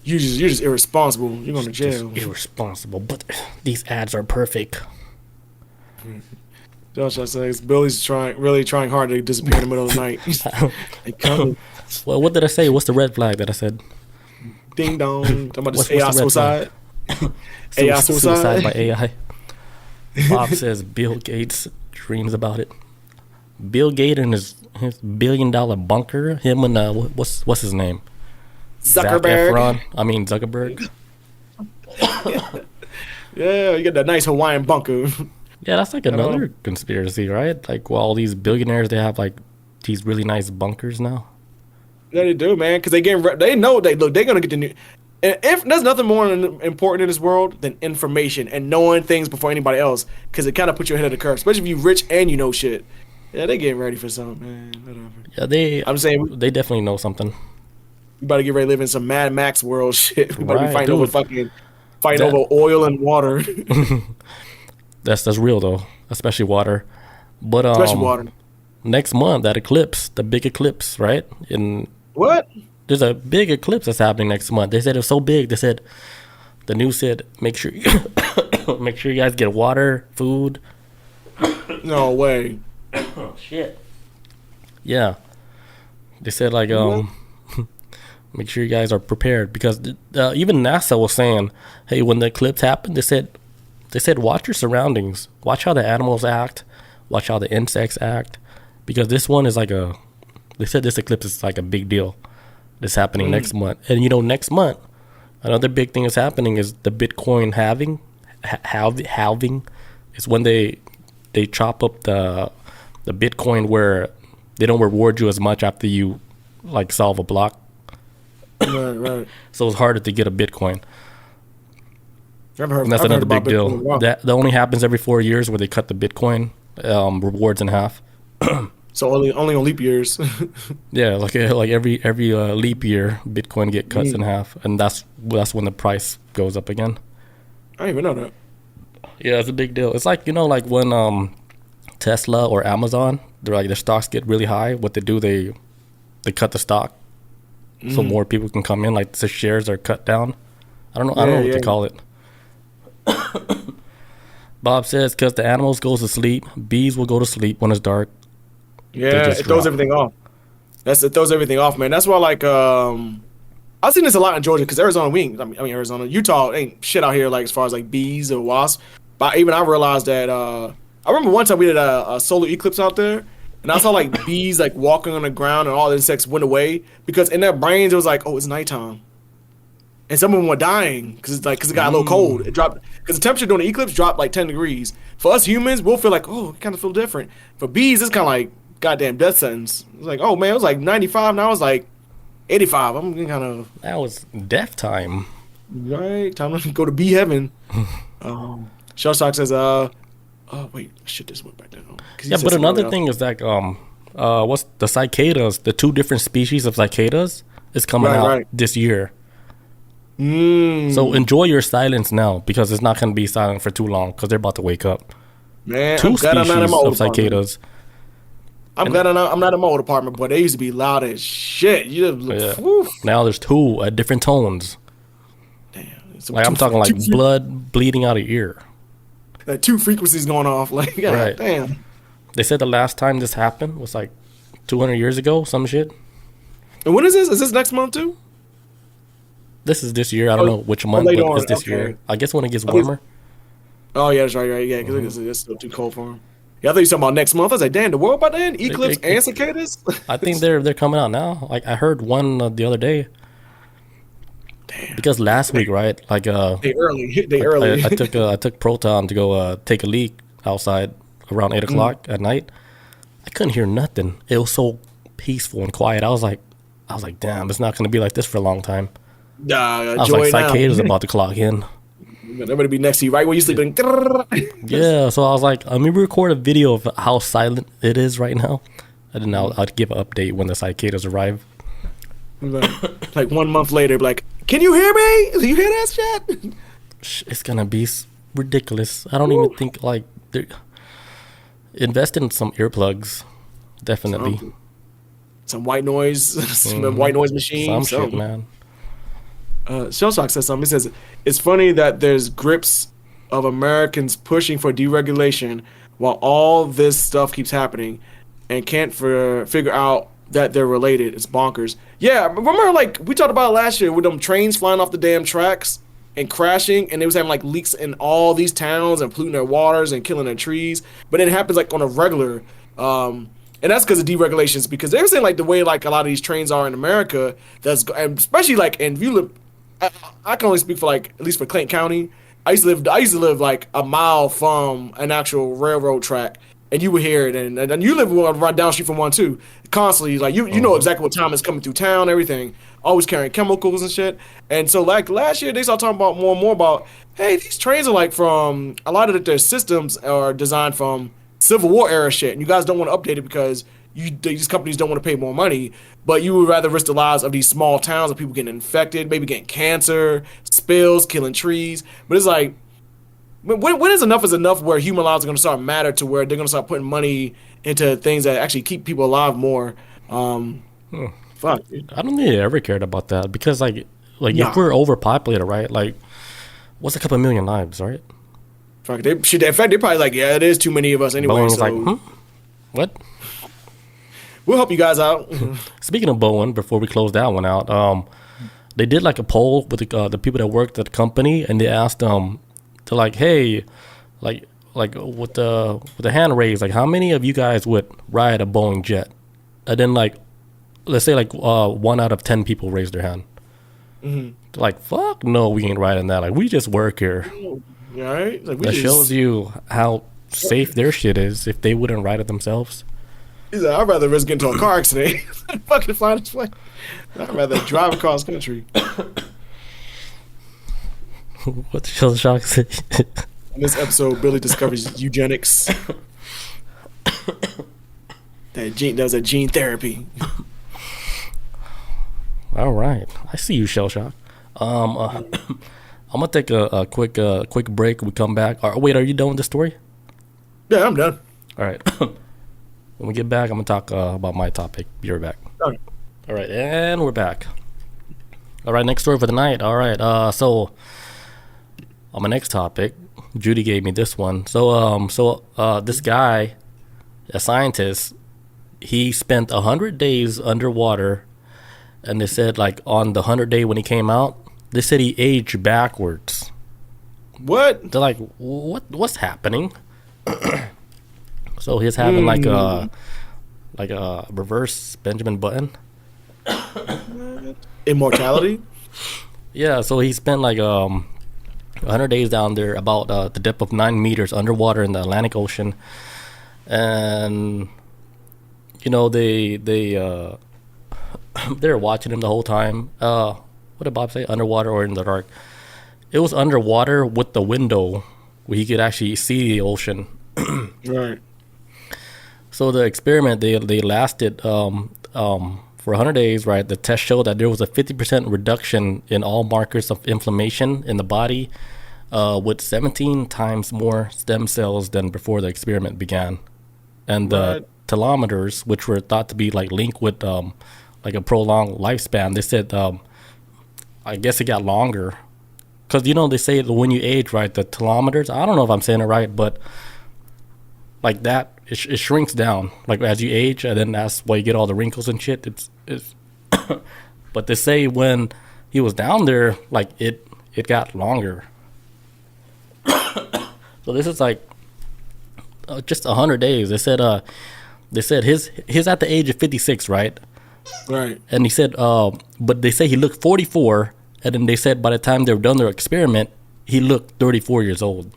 You're just irresponsible. You're going to jail. Just irresponsible, but these ads are perfect. Josh, I say Billy's really trying hard to disappear in the middle of the night. Well, what did I say? What's the red flag that I said? Ding dong. Talking about this AI suicide. AI suicide by AI. Bob says Bill Gates dreams about it. Bill Gates and his $1 billion bunker. Him and what's his name? Zuckerberg. Zuckerberg. Yeah, you get that nice Hawaiian bunker. Yeah, that's like another conspiracy, right? Like, well, all these billionaires, they have like these really nice bunkers now. Yeah, they do, man, because they know they're gonna get the new. And if there's nothing more important in this world than information and knowing things before anybody else, because it kind of puts you ahead of the curve, especially if you're rich and you know shit. Yeah, they getting ready for something, man. Whatever. Yeah, I'm saying they definitely know something. We about to get ready to live in some Mad Max world shit. We about to be fighting over oil and water. That's real though, especially water. But especially water. Next month, that eclipse, the big eclipse, right? What? There's a big eclipse that's happening next month. They said it was so big. They said the news said make sure you guys get water, food. No way. Oh shit. Yeah. They said like make sure you guys are prepared because even NASA was saying, hey, when the eclipse happened, they said watch your surroundings, watch how the animals act, watch how the insects act, because this one is like they said this eclipse is like a big deal. It's happening next month. And next month, another big thing is happening is the Bitcoin halving is when they chop up the Bitcoin where they don't reward you as much after you like solve a block. Right. So it's harder to get a Bitcoin. And that's another big deal. That only happens every 4 years where they cut the Bitcoin rewards in half. So only on leap years. Yeah, like every leap year, Bitcoin get cuts in half, and that's when the price goes up again. I didn't even know that. Yeah, it's a big deal. It's like like when Tesla or Amazon, their stocks get really high. What they do, they cut the stock so more people can come in. Like the shares are cut down. I don't know what to call it. Bob says because the animals goes to sleep, bees will go to sleep when it's dark. Yeah, it throws everything off. It throws everything off, man. That's why I've seen this a lot in Georgia because Arizona, Arizona, Utah ain't shit out here like as far as like bees or wasps. But I realized that I remember one time we did a solar eclipse out there, and I saw like bees like walking on the ground, and all the insects went away because in their brains it was like, oh, it's nighttime. And some of them were dying because it got a little cold. It dropped because the temperature during the eclipse dropped like 10 degrees. For us humans, we'll feel like, oh, it kind of feel different. For bees, it's kind of like goddamn death sentence. It's like, oh man, it was like 95, now it's like 85. I'm kind of. That was death time. Right, time to go to bee heaven. Shellshock says, wait, shit, this went back down. Yeah, but another thing is that what's the cicadas? The 2 different species of cicadas is coming out this year. So enjoy your silence now because it's not going to be silent for too long because they're about to wake up. Man, 2 species of cicadas. I'm glad I'm not in my old apartment, but they used to be loud as shit. Now there's 2 at different tones. Damn. I'm talking like blood bleeding out of your ear. Like 2 frequencies going off. Like, God damn. They said the last time this happened was like 200 years ago, some shit. And when is this? Is this next month too? This is this year. I don't know which month, but it's this year. I guess when it gets warmer. Oh, yeah, that's right. Yeah, because it's still too cold for them. Yeah, I thought you were talking about next month. I was like, damn, the world about to end? Eclipse and cicadas? I think they're coming out now. Like, I heard one the other day. Damn. Because last week, right? Like, they early. I took Proton to go take a leak outside around 8 o'clock at night. I couldn't hear nothing. It was so peaceful and quiet. I was like, damn, it's not going to be like this for a long time. I was like, cicadas about to clock in. They're going to be next to you right when you're sleeping. Yeah, so I was like, let me record a video of how silent it is right now. And then I'd give an update when the cicadas arrive. Like 1 month later, like, can you hear me? Do you hear that shit? It's going to be ridiculous. I don't even think, like, invest in some earplugs. Definitely. Some white noise. Some white noise machine. Some shit, man. Shellshock says something. It says, it's funny that there's grips of Americans pushing for deregulation while all this stuff keeps happening and can't figure out that they're related. It's bonkers. Yeah, remember like we talked about it last year with them trains flying off the damn tracks and crashing, and they was having like leaks in all these towns and polluting their waters and killing their trees. But it happens like on a regular, and that's because of deregulations. Because they were saying like the way like a lot of these trains are in America, and especially like in you live. I can only speak for like at least for Clayton County. I used to live like a mile from an actual railroad track, and you would hear it, and you live right down the street from one too. Constantly, like you know exactly what time it's coming through town, everything. Always carrying chemicals and shit. And so like last year they started talking about more and more about, hey, these trains are like from a lot of their systems are designed from Civil War era shit, and you guys don't want to update it because these companies don't want to pay more money, but you would rather risk the lives of these small towns of people getting infected, maybe getting cancer, spills, killing trees. But it's like, when is enough where human lives are going to start matter to where they're going to start putting money into things that actually keep people alive more? Fuck. I don't think they ever cared about that because like if we're overpopulated, right? Like, what's a couple million lives, right? Fuck. In fact, they're probably like, yeah, it is too many of us anyway. Boeing's like, what? We'll help you guys out. Speaking of Boeing, before we close that one out, they did like a poll with the people that worked at the company, and they asked them to like, hey, like like with the hand raised, like how many of you guys would ride a Boeing jet? And then like, let's say like 1 out of 10 people raise their hand. Mm-hmm. Like, fuck no, we ain't riding that. Like, we just work here. Yeah, right? Like, That shows you how safe their shit is if they wouldn't ride it themselves. He's like, I'd rather risk getting into a car accident than fucking flying this plane. I'd rather drive across country. What the Shell Shock say? In this episode, Billy discovers eugenics. That was a gene therapy. All right, I see you, Shell Shock. I'm gonna take a quick break. We come back. Wait, are you done with the story? Yeah, I'm done. All right. When we get back, I'm gonna talk about my topic. Be right back. Okay. All right, and we're back. All right, next story for the night. All right, so on my next topic, Judy gave me this one. So this guy, a scientist, he spent 100 days underwater, and they said like on the 100th day when he came out, they said he aged backwards. What? They're like, what's happening? So he's having like a reverse Benjamin Button. Immortality? Yeah, so he spent like 100 days down there, about the depth of 9 meters underwater in the Atlantic Ocean, and you know they're watching him the whole time. What did Bob say? Underwater or in the dark? It was underwater with the window where he could actually see the ocean. Right. So the experiment they lasted for 100 days, right? The test showed that there was a 50% reduction in all markers of inflammation in the body, with 17 times more stem cells than before the experiment began. And the telomeres, which were thought to be like linked with like a prolonged lifespan, they said I guess it got longer. Because, you know, they say that when you age, right, the telomeres, I don't know if I'm saying it right, but like that, it shrinks down like as you age, and then that's why you get all the wrinkles and shit. It's but they say when he was down there, like it got longer. So this is like just 100 days. They said his at the age of 56, right? Right. And he said, but they say he looked 44, and then they said by the time they were done their experiment, he looked 34 years old.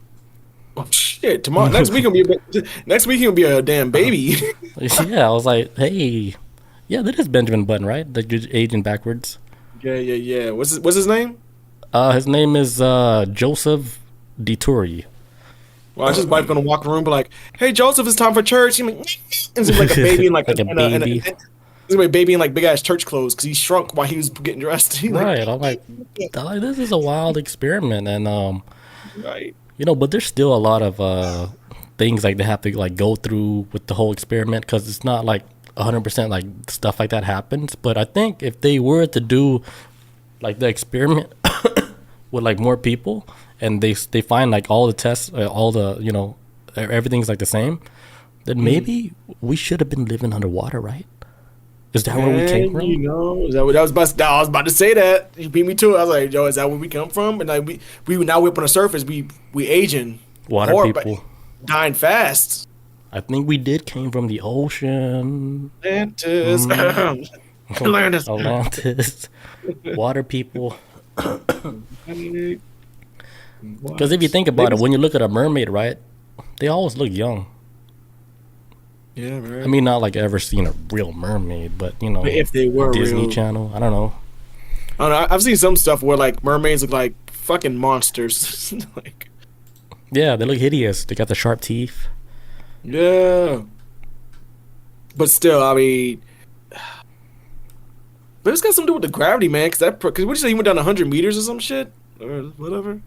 Oh shit! Tomorrow, next week he'll be a damn baby. Yeah, I was like, hey, yeah, that is Benjamin Button, right? That you're aging backwards. Yeah. What's his name? His name is Joseph DeTuri. Well, I just wife gonna walk around and be like, "Hey, Joseph, it's time for church." He's like a baby in like a baby. He's like a baby in like big ass church clothes because he shrunk while he was getting dressed. Right. I'm like, this is a wild experiment, and right. You know, but there's still a lot of things like they have to like go through with the whole experiment, because it's not like 100% like stuff like that happens. But I think if they were to do like the experiment with like more people, and they find like all the tests, all the, you know, everything's like the same, then maybe we should have been living underwater, right? Is that where we came from? You know, is that what I was about to say that. You beat me to it. I was like, yo, is that where we come from? And like we now up on the surface, we aging. Water people. Dying fast. I think we came from the ocean. Atlantis. Atlantis. Water people. Because if you think about it, when you look at a mermaid, right, they always look young. Yeah, right. I mean, not like ever seen a real mermaid, but you know, but if they were Disney real. Channel, I don't know. I've seen some stuff where like mermaids look like fucking monsters. Like, yeah, they look hideous. They got the sharp teeth. Yeah, but still, I mean, but it's got something to do with the gravity, man. Because what you say, he went down 100 meters or some shit or whatever.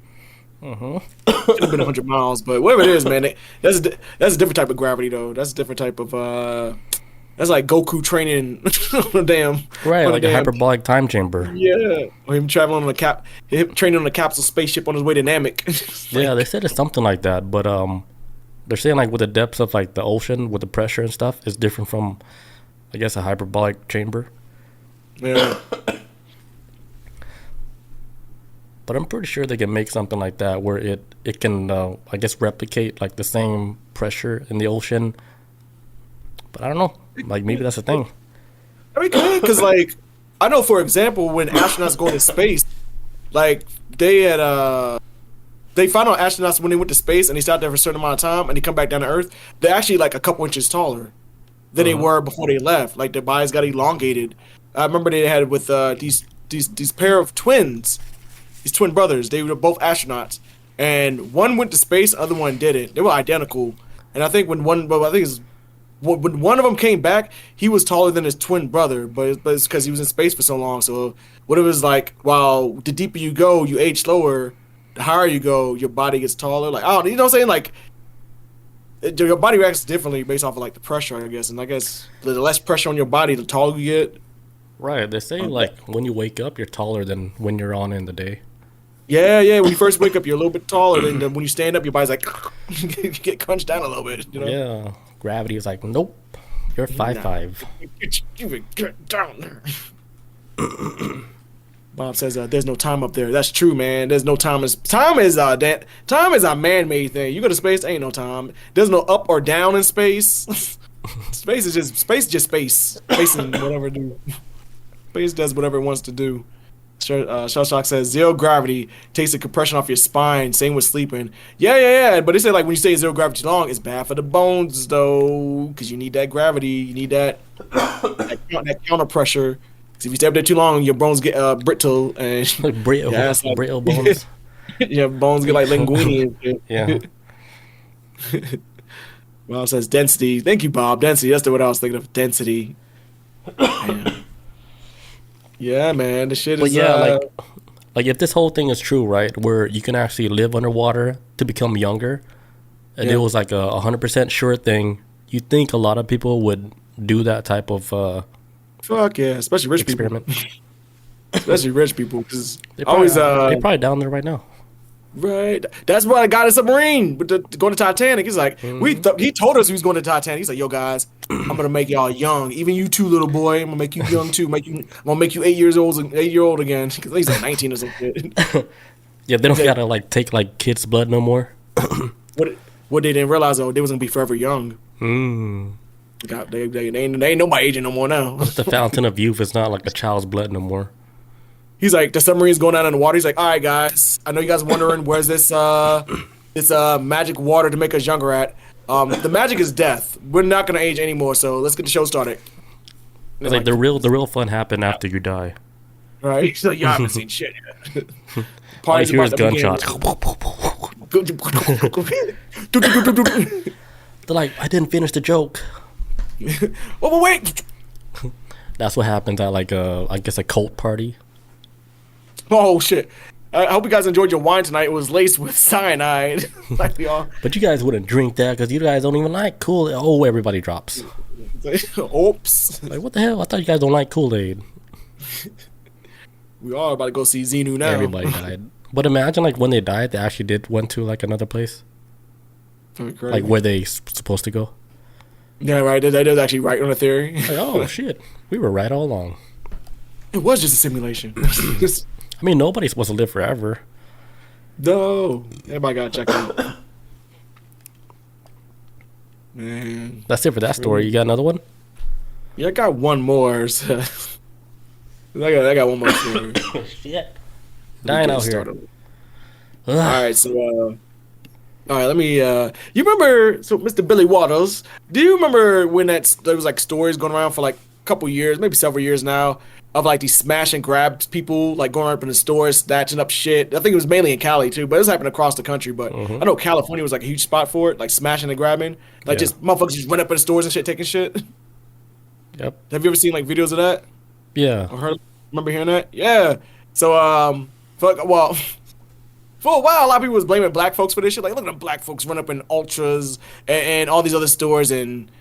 Should have been 100 miles, but whatever it is, man. That's a different type of gravity, though. That's a different type of that's like Goku training on a damn like a hyperbolic time chamber. Yeah, or him traveling on him training on a capsule spaceship on his way to Namek. Like, yeah, they said it's something like that, but they're saying like with the depths of like the ocean with the pressure and stuff is different from, I guess, a hyperbolic chamber. Yeah. But But I'm pretty sure they can make something like that where it can, I guess, replicate like the same pressure in the ocean. But I don't know. Like maybe that's a thing. I mean, because like I know, for example, when astronauts go into space, like they found out astronauts when they went to space and they stayed there for a certain amount of time and they come back down to Earth, they're actually like a couple inches taller than they were before they left. Like their bodies got elongated. I remember they had with these pair of twins, these twin brothers. They were both astronauts, and one went to space, the other one didn't. They were identical, and I think when one of them came back, he was taller than his twin brother, but it's because he was in space for so long. So what it was like, while the deeper you go, you age slower. The higher you go, your body gets taller. Like, oh, you know what I'm saying? Like, your body reacts differently based off of like the pressure, I guess. And I guess the less pressure on your body, the taller you get. Right. They say like when you wake up, you're taller than when you're on in the day. Yeah. When you first wake up, you're a little bit taller. Then when you stand up, your body's like you get crunched down a little bit. You know? Yeah. Gravity is like, nope, you're 5'5". You get down there. Bob says, "There's no time up there." That's true, man. There's no time. Time is a man-made thing. You go to space, ain't no time. There's no up or down in space. Space is just space. Space and whatever do. Space does whatever it wants to do. Shellshock says, zero gravity takes the compression off your spine. Same with sleeping. Yeah. But they say like when you stay zero gravity too long, it's bad for the bones though, because you need that gravity. You need that counter pressure. If you stay up there too long, your bones get brittle and like brittle bones. Yeah, bones get like linguine and shit. Yeah. Bob says density. Thank you, Bob. Density. That's what I was thinking of. Density. Man. Yeah, man. The shit is. But yeah, like if this whole thing is true, right, where you can actually live underwater to become younger, and it was like a 100% sure thing, you think a lot of people would do that type of. Fuck yeah, especially rich experiment. People. Especially rich people, because they're probably down there right now. Right, that's why I got a submarine going to Titanic. He's like, he told us he was going to Titanic. He's like, yo guys, I'm gonna make y'all young, even you too, little boy. I'm gonna make you young too. I'm gonna make you 8 years old, 8-year-old again. Because he's like 19 or something. Yeah, they don't gotta like take like kids' blood no more. What they didn't realize though, they was gonna be forever young. God, they ain't nobody aging no more now. The fountain of youth is not like a child's blood no more. He's like, the submarine's going out in the water. He's like, all right, guys, I know you guys are wondering where's this magic water to make us younger at. The magic is death. We're not gonna age anymore, so let's get the show started. It's like the real fun happened after you die. Right? So you haven't seen shit yet. Party's here's gunshots. They're like, I didn't finish the joke. Oh, wait. That's what happens at like I guess a cult party. Oh shit! I hope you guys enjoyed your wine tonight. It was laced with cyanide, like we all. But you guys wouldn't drink that because you guys don't even like Kool-Aid. Oh, everybody drops. Oops! Like what the hell? I thought you guys don't like Kool-Aid. We are about to go see Xenu now. Everybody died. But imagine like when they died, they actually went to like another place, like where they supposed to go. Yeah, right. That is actually right on the theory. Like, oh shit, we were right all along. It was just a simulation. I mean, nobody's supposed to live forever. No, everybody got checked out. Man, that's it for that story. You got another one? Yeah, I got one more. So I got one more story. Shit, dying out here. All right, so all right, let me. You remember? So, Mr. Billy Waddles, do you remember when there was like stories going around for like a couple years, maybe several years now, of like these smash and grab people like going up in the stores, snatching up shit? I think it was mainly in Cali too, but it was happening across the country. But I know California was like a huge spot for it, like smashing and grabbing, like just motherfuckers just run up in the stores and shit, taking shit. Yep. Have you ever seen like videos of that? Yeah. Or remember hearing that? Yeah. So for a while, a lot of people was blaming black folks for this shit. Like, look at them black folks run up in Ultras and all these other stores and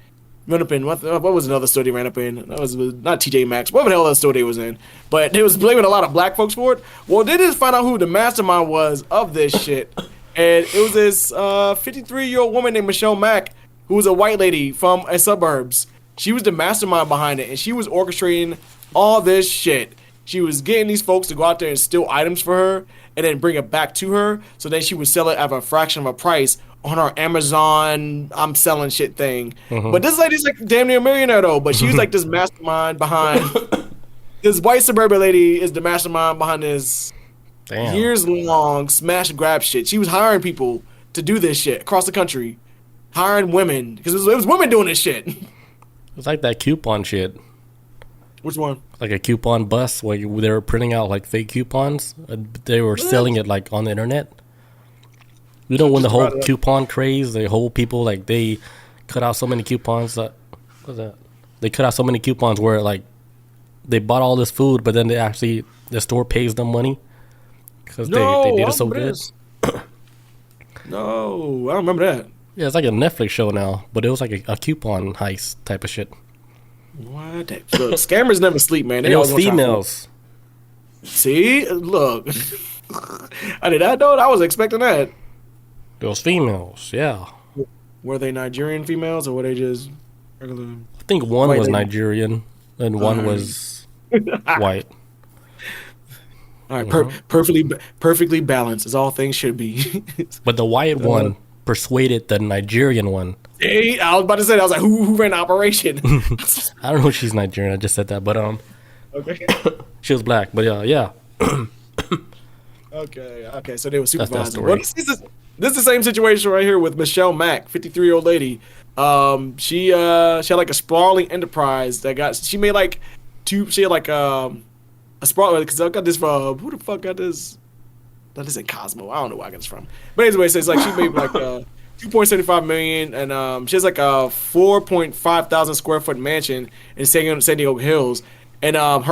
run up in, what was another store they ran up in? That was not TJ Maxx. Whatever the hell that store they was in. But they was blaming a lot of black folks for it. Well, they didn't find out who the mastermind was of this shit. And it was this 53-year-old woman named Michelle Mack, who was a white lady from suburbs. She was the mastermind behind it, and she was orchestrating all this shit. she was getting these folks to go out there and steal items for her and then bring it back to her. So then she would sell it at a fraction of a price on her Amazon I'm selling shit thing. But this lady's like damn near a millionaire though. But she was like this mastermind behind this white suburban lady is the mastermind behind this years long smash and grab shit. She was hiring people to do this shit across the country. Hiring women because it was women doing this shit. It's like that coupon shit. Which one? Like a coupon bus where they were printing out like fake coupons. They were selling it like on the internet. You know when the whole coupon craze, the whole people like they cut out so many coupons. What's that? They cut out so many coupons where like they bought all this food, but then the store pays them money because they did it so good. No, I don't remember that. Yeah, it's like a Netflix show now, but it was like a coupon heist type of shit. What? Look, scammers never sleep, man. They was females. See? Look. I did not know. I was expecting that. It was females, yeah. Were they Nigerian females or were they just regular? I think one was Nigerian and one was white. All right, perfectly balanced as all things should be. But the white one persuaded the Nigerian one. Hey, I was about to say that. I was like, who ran the operation? I don't know if she's Nigerian. I just said that, but okay. She was black, but yeah. Okay. So they were supervisors. Well, this is the same situation right here with Michelle Mack, 53-year-old lady. She had like a sprawling enterprise that she made like she had like a sprawling because I got this from who the fuck got this? That isn't Cosmo. I don't know where I got this from. But anyway, so it's like she made like 2.75 million, and she has like a 4.5 thousand square foot mansion in San Diego Hills. And her and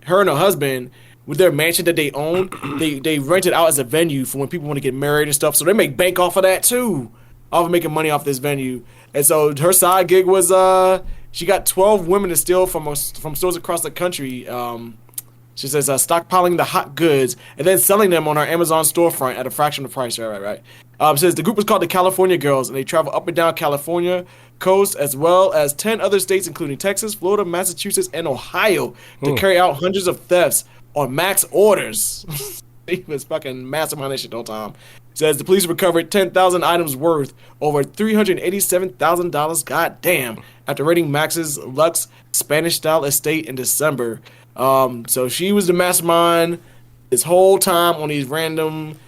her husband, with their mansion that they own, they rent it out as a venue for when people want to get married and stuff. So they make bank off of that too, off of making money off this venue. And so her side gig was she got 12 women to steal from stores across the country. She says stockpiling the hot goods and then selling them on our Amazon storefront at a fraction of the price. Right. Says the group was called the California Girls, and they travel up and down California coast as well as 10 other states, including Texas, Florida, Massachusetts, and Ohio, to carry out hundreds of thefts on max orders. He was fucking mastermind that shit the whole time. Says the police recovered 10,000 items worth over $387,000. Goddamn! After raiding Max's Lux Spanish-style estate in December. So she was the mastermind this whole time on these random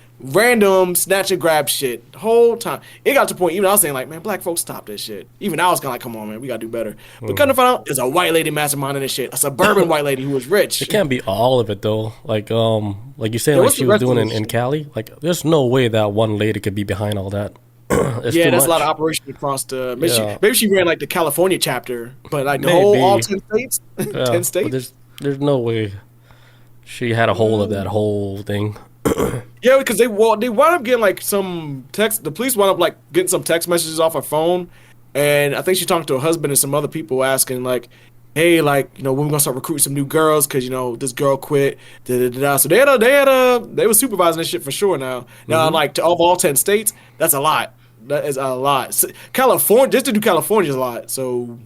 snatch and grab shit. The whole time. It got to the point, even I was saying like, man, black folks stop this shit. Even I was kind of like, come on, man, we got to do better. But kind of find out, there's a white lady mastermind in this shit. A suburban white lady who was rich. It can't be all of it, though. Like you saying, like she was doing in Cali. Like, there's no way that one lady could be behind all that. Yeah, that's a lot of operations across the. Maybe she ran like the California chapter, but like the all 10 states. 10 states. There's no way she had a hold of that whole thing. Yeah, because they wound up getting like some text. The police wound up like getting some text messages off her phone, and I think she talked to her husband and some other people asking like, "Hey, like when we're gonna start recruiting some new girls because this girl quit." So they were supervising this shit for sure now. Now like of all 10 states, that's a lot. That is a lot. California, just to do California is a lot. So.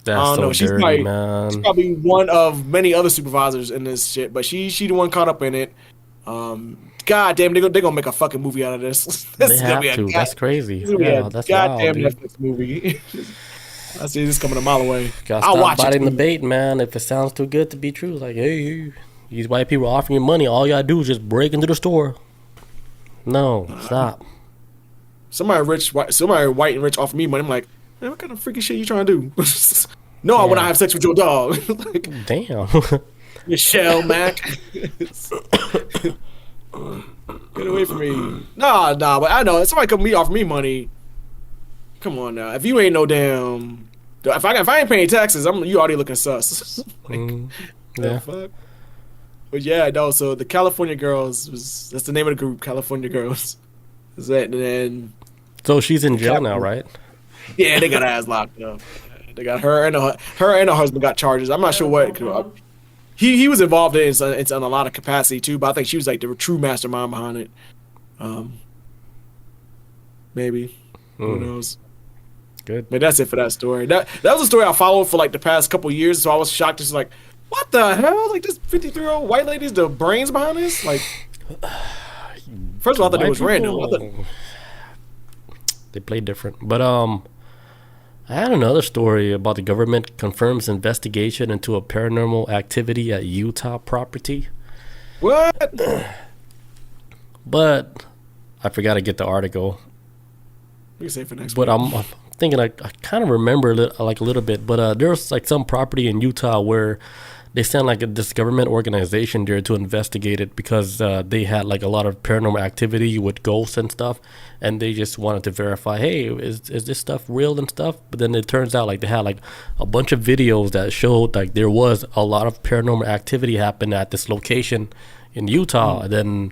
That's I don't know. She's probably one of many other supervisors in this shit, but she the one caught up in it. God damn, they're gonna make a fucking movie out of this. They have to. That's crazy. Yeah, that's goddamn wild, Netflix movie. I see this coming a mile away. I'll watch biting the bait, man. If it sounds too good to be true, like, hey, these white people are offering you money. All you gotta do is just break into the store. No, stop. Somebody white and rich offered me money. I'm like, man, what kind of freaking shit you trying to do? No, I want to have sex with your dog. Like, damn. Michelle Mack. Get away from me. Nah, but I know. If somebody come offer me money, come on now. If you ain't no damn... If I ain't paying taxes, you already looking sus. Yeah. Fuck? But yeah, no, so the California Girls, that's the name of the group, California Girls. Is that, and then... So she's in jail now, right? Yeah, they got her ass locked up. They got her and her husband got charges. I'm not sure what. He was involved in it in a lot of capacity too, but I think she was like the true mastermind behind it. Maybe. Who knows? Good. But that's it for that story. That was a story I followed for like the past couple years, so I was shocked to see like, What the hell? Like, this 53-year-old white lady's the brains behind this? Like, first of all, I thought it was random. They play different. But I had another story about the government confirms investigation into a paranormal activity at Utah property. What? But I forgot to get the article. We can save for next But week. I'm thinking I kind of remember like a little bit. But there's like some property in Utah where they sent like this government organization there to investigate it because they had like a lot of paranormal activity with ghosts and stuff, and they just wanted to verify, hey, is this stuff real and stuff. But then it turns out like they had like a bunch of videos that showed like there was a lot of paranormal activity happening at this location in Utah. And then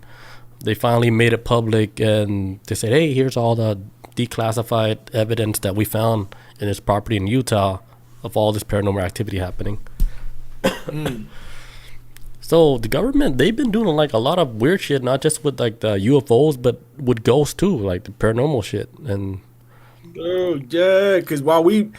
they finally made it public, and they said, hey, here's all the declassified evidence that we found in this property in Utah of all this paranormal activity happening. So the government, they've been doing like a lot of weird shit, not just with like the UFOs, but with ghosts too, like the paranormal shit. And Oh yeah, because while we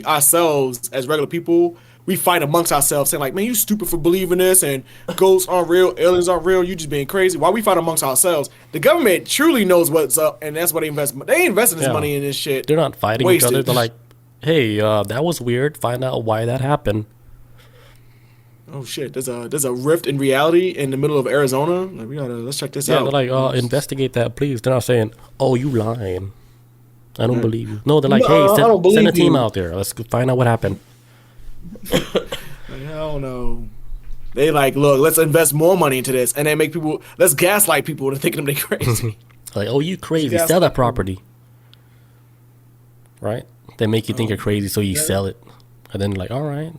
ourselves as regular people, we fight amongst ourselves saying like, man, you stupid for believing this, and ghosts aren't real, aliens aren't real, you just being crazy. While we fight amongst ourselves, the government truly knows what's up, and that's why they invest. They invested this money in this shit. They're not fighting each other. They're like, hey, that was weird. Find out why that happened. Oh shit! There's a rift in reality in the middle of Arizona. Like, let's check this out. Yeah, they're like, investigate that, please. They're not saying, oh, you lying. I don't believe you. No, they're like, hey, send a team out there. Let's find out what happened. Hell no. They like, look, let's invest more money into this, and then let's gaslight people into thinking they're crazy. Like, oh, you crazy? Sell that property, right? They make you think you're crazy, so you sell it, and then like, all right.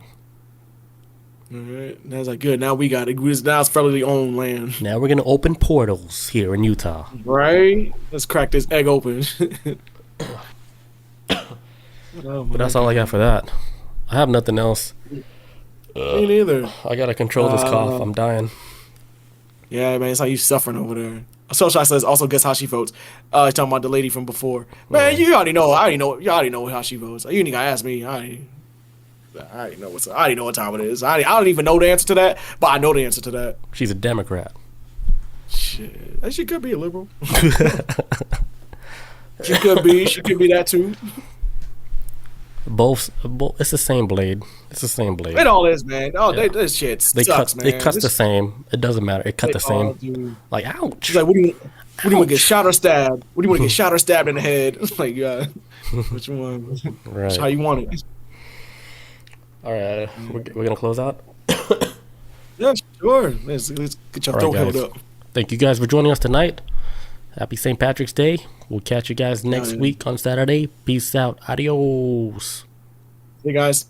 All right. And I was like, good. Now we got it. Now it's federally owned land. Now we're gonna open portals here in Utah. Right. Let's crack this egg open. But that's all I got for that. I have nothing else. Me neither. I gotta control this cough. I'm dying. Yeah, man, it's like you suffering over there. Social says also guess how she votes. Talking about the lady from before. Man, you already know. You already know how she votes. You ain't gotta ask me. I already know what time it is. I don't even know the answer to that, but I know the answer to that. She's a Democrat. Shit, she could be a liberal. She could be that too. Both. It's the same blade. It all is, man. This shit sucks, man. It cuts the same. It doesn't matter. It cut the same. Like, ouch. She's like, what do you want to get shot or stabbed? What do you want to get shot or stabbed in the head? Like, yeah, which one? Right. That's how you want it. All right, we're gonna close out. Yeah, sure. Let's get your throat held up. Thank you guys for joining us tonight. Happy St. Patrick's Day. We'll catch you guys next week on Saturday. Peace out. Adios. Hey guys.